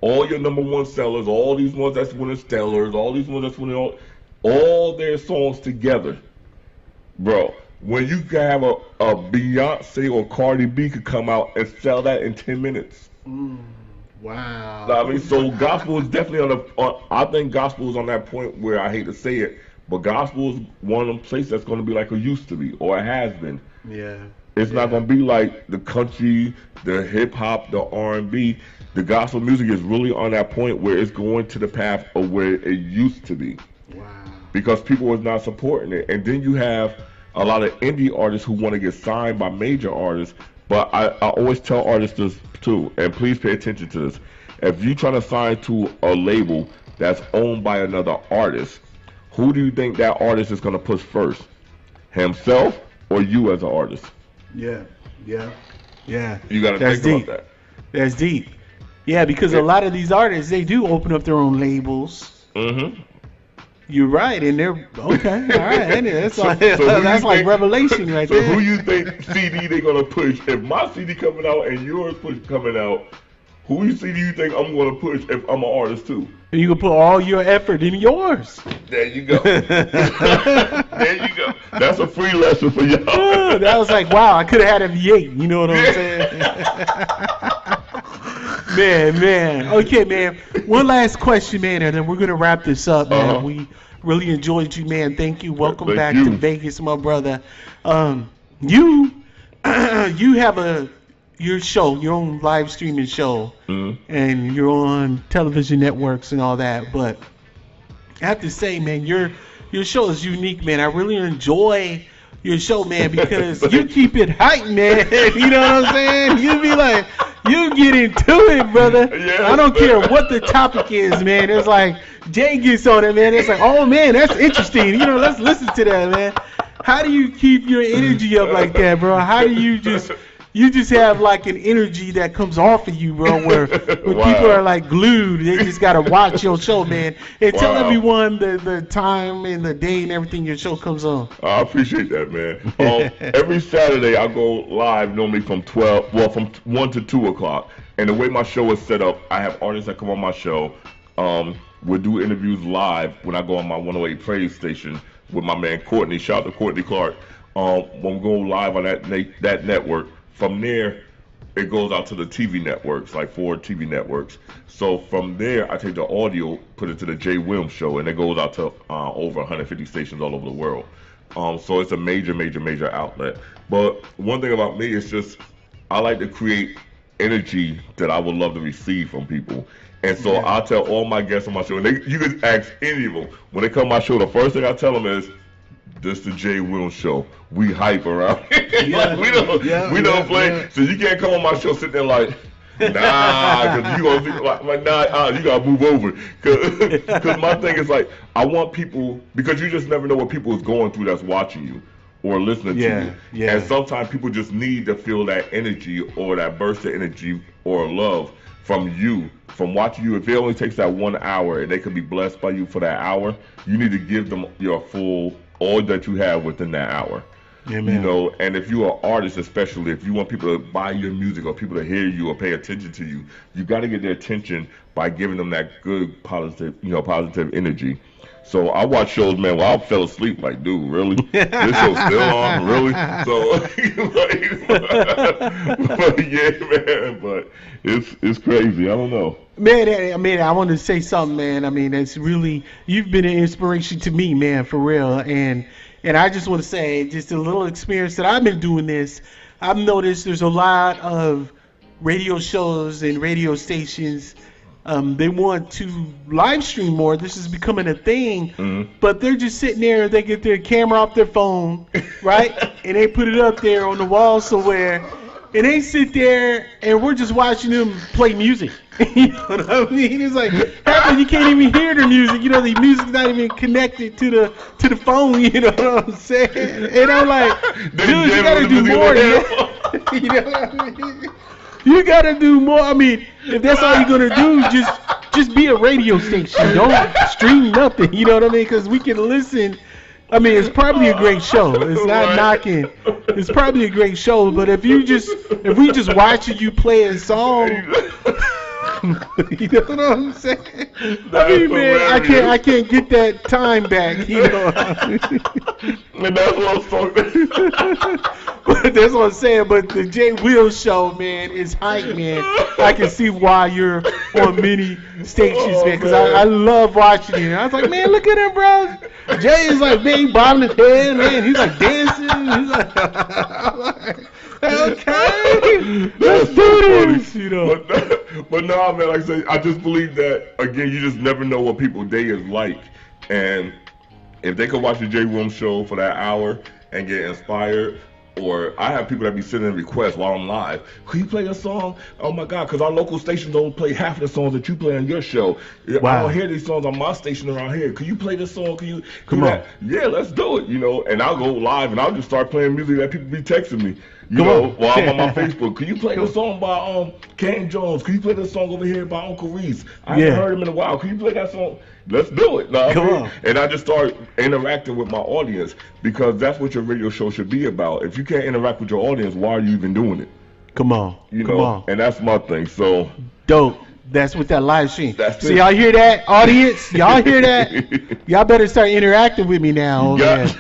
All your number one sellers, all these ones that's winning Stellars, all these ones that's winning all their songs together. Bro, when you can have a Beyonce or Cardi B could come out and sell that in 10 minutes. Wow. I mean, so gospel is definitely I think gospel is on that point where I hate to say it, but gospel is one of them places that's going to be like it used to be, or it has been. Yeah. It's not going to be like the country, the hip hop, the R&B. The gospel music is really on that point where it's going to the path of where it used to be. Wow. Because people was not supporting it. And then you have a lot of indie artists who want to get signed by major artists. But I always tell artists this too, and please pay attention to this. If you try to sign to a label that's owned by another artist, who do you think that artist is going to push first? Himself or you as an artist? Yeah. You got to think about that. That's deep. Yeah, because a lot of these artists, they do open up their own labels. Mm-hmm. You're right, and they're okay. All right, that's that's like revelation right there. So who you think CD they're gonna push? If my CD coming out and yours coming out, who CD you think I'm gonna push if I'm an artist too? You can put all your effort in yours. There you go. There you go. That's a free lesson for y'all. That was like, wow, I could have had a V8. You know what I'm saying? Man. Okay, man. One last question, man, and then we're gonna wrap this up, man. We really enjoyed you, man. Thank you. Welcome back to Vegas, my brother. You have your show, your own live streaming show, and you're on television networks and all that. But I have to say, man, your show is unique, man. I really enjoy your show, man, because you keep it hype, man. You know what I'm saying? You be like, you get into it, brother. Yeah, I don't care what the topic is, man. It's like Jay gets on it, man. It's like, oh man, that's interesting. You know, let's listen to that, man. How do you keep your energy up like that, bro? How do you just have like an energy that comes off of you, bro, where people are like glued. They just got to watch your show, man. And tell everyone the time and the day and everything your show comes on. I appreciate that, man. Every Saturday I go live normally from 1 to 2 o'clock. And the way my show is set up, I have artists that come on my show. We'll do interviews live when I go on my 108 Praise station with my man Courtney. Shout out to Courtney Clark. When we go live on that network, from there, it goes out to the TV networks, like 4 TV networks. So from there, I take the audio, put it to the Jay Williams show, and it goes out to over 150 stations all over the world. So it's a major outlet. But one thing about me is just I like to create energy that I would love to receive from people. And so I tell all my guests on my show, and you can ask any of them, when they come on my show, the first thing I tell them is, this the Jay Williams show. We hype around here. we don't play. Yeah. So you can't come on my show sit there like, nah, because you gonna be like nah, you gotta move over. Because my thing is like, I want people, because you just never know what people is going through that's watching you or listening to you. Yeah. And sometimes people just need to feel that energy or that burst of energy or love from you, from watching you. If it only takes that 1 hour and they could be blessed by you for that hour, you need to give them your full all that you have within that hour. Amen. You know, and if you're an artist, especially if you want people to buy your music or people to hear you or pay attention to you, you got to get their attention by giving them that good positive energy. So I watch shows, man, where I fell asleep like, dude, really? This show's still on, really? So, but yeah, man, but it's crazy. I don't know. Man, I mean, I want to say something, man. I mean, it's really, you've been an inspiration to me, man, for real. And I just want to say, just a little experience that I've been doing this, I've noticed there's a lot of radio shows and radio stations. They want to live stream more. This is becoming a thing, but they're just sitting there. They get their camera off their phone, right, and they put it up there on the wall somewhere, and they sit there, and we're just watching them play music. You know what I mean? It's like half you can't even hear the music. You know, the music's not even connected to the phone. You know what I'm saying? And I'm like, dude, you gotta do more than that. You know what I mean? You gotta do more. I mean, if that's all you're gonna do, just be a radio station. Don't stream nothing. You know what I mean? Because we can listen. I mean, it's probably a great show. It's not knocking. It's probably a great show. But if we just watching you play a song, You know what I'm saying? That's I mean, man, hilarious. I can't get that time back. You know. And that's what I'm talking. But that's what I'm saying. But the Jay Will show, man, is hype, man. I can see why you're on many stations, man, because I love watching it. And I was like, man, look at him, bro. Jay is like, man, he bobbing his head, man. He's like dancing. He's like, I'm like, okay, let's do this, you know. But no, man, like I say, I just believe that, again, you just never know what people's day is like. And if they could watch the Jay Williams show for that hour and get inspired, or I have people that be sending requests while I'm live. Can you play a song? Oh my God, because our local stations don't play half of the songs that you play on your show. Wow. I don't hear these songs on my station around here. Can you play this song? Can you? Come on. Yeah, let's do it. You know, and I'll go live and I'll just start playing music that people be texting me. You Come know, on. while I'm on my Facebook. Can you play the song by Ken Jones? Can you play this song over here by Uncle Reese? I haven't heard him in a while. Can you play that song? Let's do it. Come on. And I just start interacting with my audience, because that's what your radio show should be about. If you can't interact with your audience, why are you even doing it? Come on. You Come know, on. and that's my thing. So dope. That's with that live stream. That's So it. y'all hear that, audience? Y'all hear that? Y'all better start interacting with me now, man.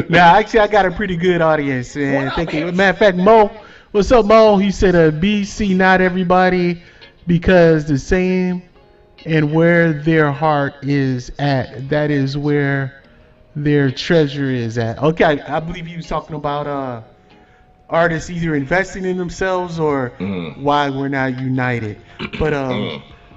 Now, actually, I got a pretty good audience, man. Thank you. Matter of fact, Mo, what's up, Mo? He said, BC, not everybody, because the same and where their heart is at, that is where their treasure is at. Okay, I believe he was talking about artists either investing in themselves or why we're not united. But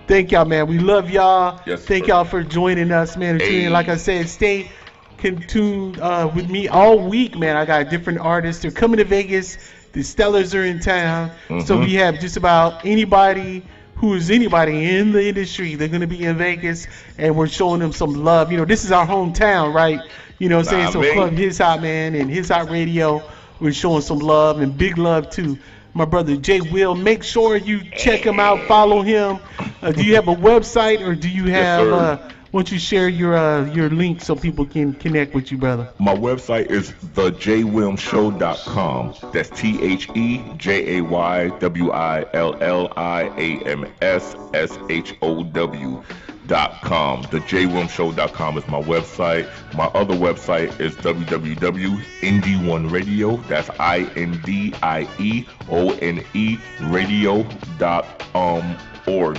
thank y'all, man. We love y'all. Yes, thank sir. y'all for joining us, man. Like I said, stay tuned with me all week, man. I got different artists. They're coming to Vegas. The Stellars are in town. So we have just about anybody who is anybody in the industry. They're going to be in Vegas, and we're showing them some love. You know, this is our hometown, right? You know what I'm saying? So Club His Hot, man, and His Hot Radio, we're showing some love, and big love to my brother Jay Will. Make sure you check him out, follow him. Do you have a website, or do you have, why don't you share your link so people can connect with you, brother? My website is thejaywilmshow.com. That's TheJaywilmsShow.com. TheJaywilmshow.com is my website. My other website is www.indie1radio. That's INDIEONE radio.org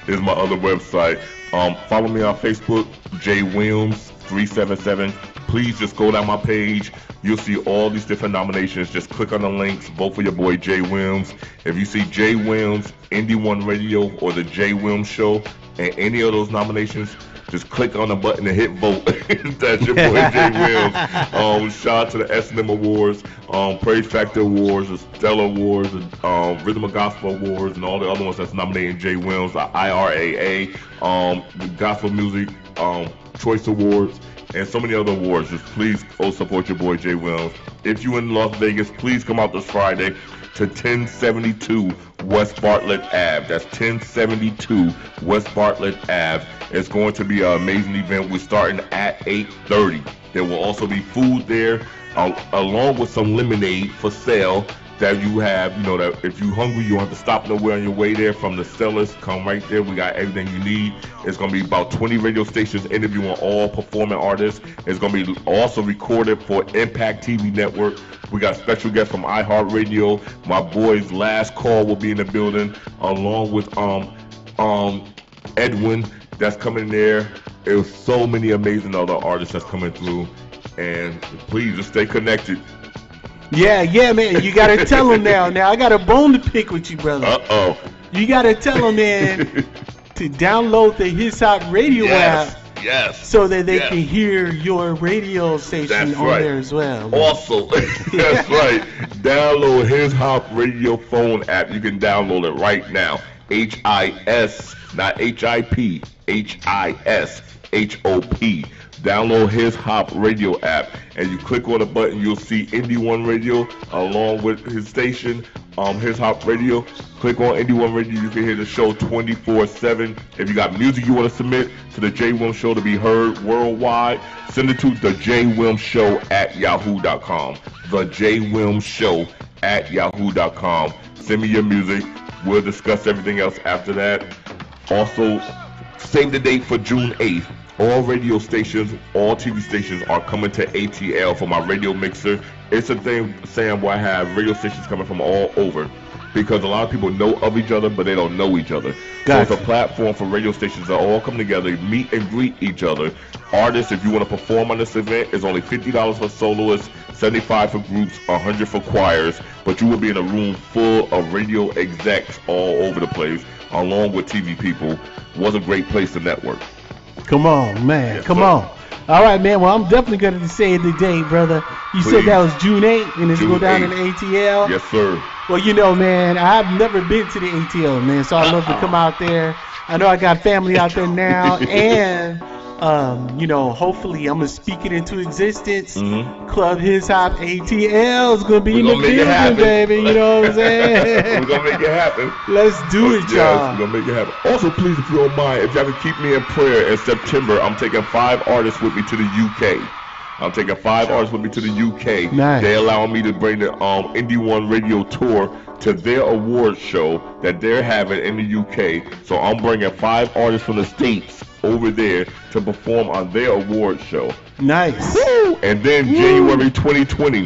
is my other website. Follow me on Facebook, Jay Williams 377. Please just go down my page. You'll see all these different nominations. Just click on the links. Vote for your boy Jay Williams. If you see Jay Williams, Indie One Radio, or the Jay Williams Show, and any of those nominations, just click on the button and hit vote. That's your boy Jay Williams. Shout out to the S&M Awards, Praise Factor Awards, the Stellar Awards, the Rhythm of Gospel Awards, and all the other ones that's nominating Jay Williams, the IRAA, the Gospel Music Choice Awards, and so many other awards. Just please go support your boy Jay Williams. If you're in Las Vegas, please come out this Friday to 1072 West Bartlett Ave. That's 1072 West Bartlett Ave. It's going to be an amazing event. We're starting at 8:30. There will also be food there, along with some lemonade for sale that you have. You know that if you're hungry, you don't have to stop nowhere on your way there. From the Stellars, come right there. We got everything you need. It's going to be about 20 radio stations interviewing all performing artists. It's going to be also recorded for Impact TV Network. We got special guests from iHeartRadio. My boys Last Call will be in the building, along with Edwin that's coming there. There's so many amazing other artists that's coming through. And please just stay connected. Yeah, man. You got to tell them now. Now, I got a bone to pick with you, brother. Uh-oh. You got to tell them, man, to download the His Hot Radio app. Yes. So that they can hear your radio station on there as well. Man. Also, that's right. Download His Hop Radio phone app. You can download it right now. HIS, not HIP. HISHOP. Download His Hop Radio app, and you click on the button. You'll see Indie One Radio along with his station, His Hop Radio. Click on Indie One Radio. You can hear the show 24/7. If you got music you want to submit to the Jay Williams Show to be heard worldwide, send it to thejaywilmshow@yahoo.com. thejaywilmshow@yahoo.com. Send me your music. We'll discuss everything else after that. Also, save the date for June 8th. All radio stations, all TV stations are coming to ATL for my radio mixer. It's a thing, Sam, where I have radio stations coming from all over. Because a lot of people know of each other, but they don't know each other. Gotcha. So it's a platform for radio stations to all come together, meet and greet each other. Artists, if you want to perform on this event, it's only $50 for soloists, $75 for groups, $100 for choirs. But you will be in a room full of radio execs all over the place, along with TV people. Was a great place to network. Come on, man. Yes, Come sir. on. All right, man. Well, I'm definitely going to say the date, brother. You said Please. that was June 8th, and it's June go down 8th. in ATL. Yes, sir. Well, you know, man, I've never been to the ATL, man, so I'd love to come out there. I know I got family out there now, and, you know, hopefully I'm going to speak it into existence. Mm-hmm. Club His Hop ATL is going to be in the We're gonna make it building, happen. baby. You know what I'm saying? We're going to make it happen. Let's do it, Yes, y'all. we're going to make it happen. Also, please, if you don't mind, if y'all can keep me in prayer in September, I'm taking 5 artists with me to the UK. I'm taking 5 artists with me to the UK. Nice. They're allowing me to bring the Indie One Radio Tour to their award show that they're having in the UK. So I'm bringing 5 artists from the States over there to perform on their award show. Nice. Woo! And then January 2020,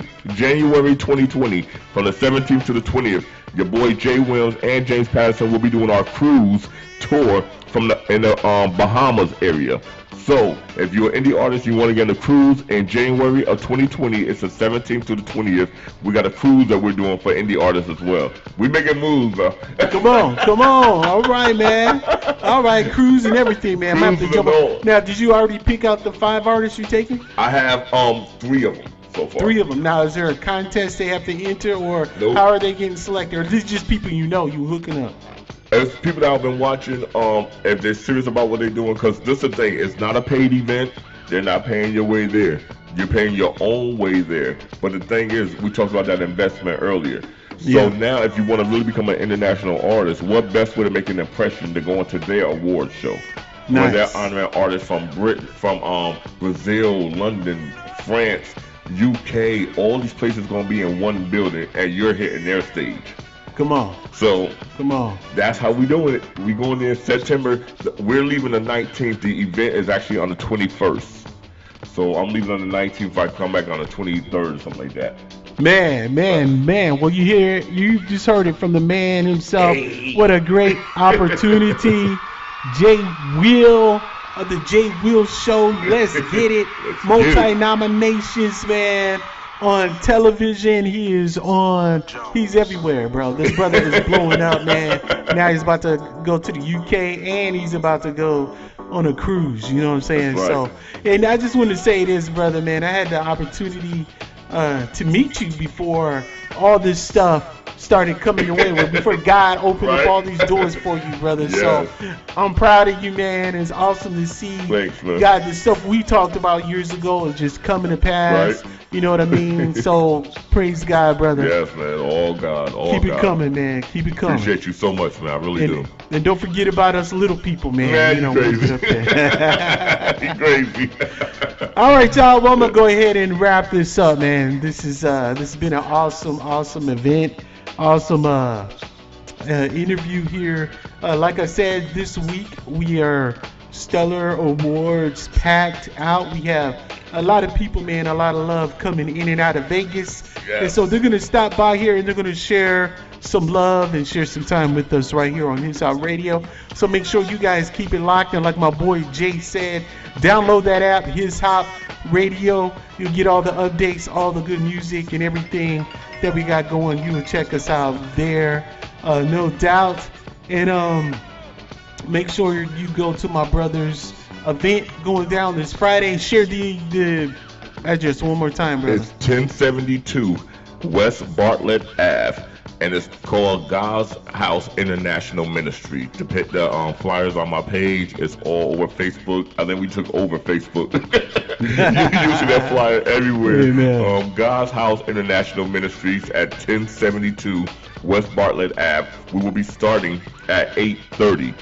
from the 17th to the 20th, your boy Jay Williams and James Patterson will be doing our cruise tour from in the Bahamas area. So, if you're an indie artist, you want to get on a cruise in January of 2020, it's the 17th to the 20th. We got a cruise that we're doing for indie artists as well. We making moves, bro. Come on. All right, man. All right, cruise and everything, man. I'm gonna have to Cruising jump and all. on. Now, did you already pick out the 5 artists you're taking? I have 3 of them so far. 3 of them. Now, is there a contest they have to enter, or Nope. how are they getting selected? Or is this just people you know you hooking up? As people that have been watching, if they're serious about what they're doing, because this is the thing, it's not a paid event. They're not paying your way there. You're paying your own way there. But the thing is, we talked about that investment earlier. So Yeah. now, if you want to really become an international artist, what best way to make an impression than going to their award show? Where Nice. they're honoring artists from Brazil, London, France, UK, all these places going to be in one building, and you're hitting their stage. Come on. So Come on. that's how we doing it. We going there in September. We're leaving the 19th. The event is actually on the 21st. So I'm leaving on the 19th. If I come back on the 23rd or something like that. Man. Well, you just heard it from the man himself. Hey. What a great opportunity. Jay Will of the Jay Will Show. Let's get it. Let's get it. Multi-nominations, man. On television, he's everywhere, bro. This brother is blowing up, man. Now he's about to go to the UK, and he's about to go on a cruise, you know what I'm saying? That's right. So, and I just want to say this, brother, man. I had the opportunity to meet you before all this stuff started coming your way, before God opened up Right. all these doors for you, brother. Yes. So I'm proud of you, man. It's awesome to see Thanks, man. God, the stuff we talked about years ago is just coming to pass. Right. You know what I mean? So praise God, brother. Yes, man. All God. All Keep God. it coming, man. Keep it coming. Appreciate you so much, man. I really do. And don't forget about us little people, man. Man, you know, you we crazy. get up there. You crazy. All right, y'all. Well, I'm gonna go ahead and wrap this up, man. This has been an awesome event, awesome interview here. Like I said, this week we are Stellar Awards packed out. We have a lot of people, man, a lot of love coming in and out of Vegas. Yes. And so they're gonna stop by here and they're gonna share some love and share some time with us right here on His Hop Radio. So make sure you guys keep it locked. And like my boy Jay said, download that app, His Hop Radio. You'll get all the updates, all the good music and everything that we got going. You will check us out there, no doubt. And make sure you go to my brother's event going down this Friday. Share the address one more time, brother. It's 1072 West Bartlett Ave, and it's called God's House International Ministry. To put the flyers on my page, it's all over Facebook. I think we took over Facebook. You see that flyer everywhere. Amen. God's House International Ministries at 1072 West Bartlett Ave. We will be starting at 8:30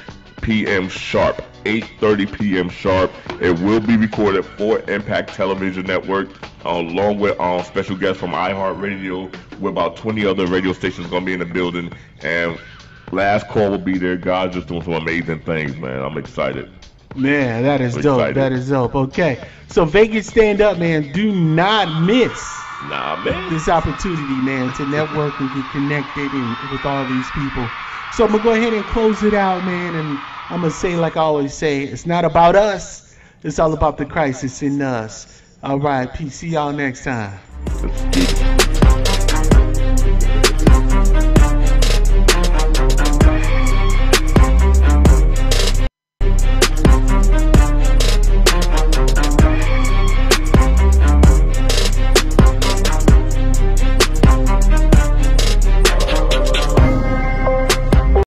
p.m. sharp. 8:30 p.m. sharp. It will be recorded for Impact Television Network, along with special guests from iHeartRadio, with about 20 other radio stations going to be in the building. And Last Call will be there. God's just doing some amazing things, man. I'm excited. Man, that is dope. Excited. That is dope. Okay. So Vegas Stand Up, man, do not miss this opportunity, man, to network and get connected with all these people. So I'm going to go ahead and close it out, man, and I'm going to say like I always say, it's not about us. It's all about the crisis in us. All right, peace. See y'all next time.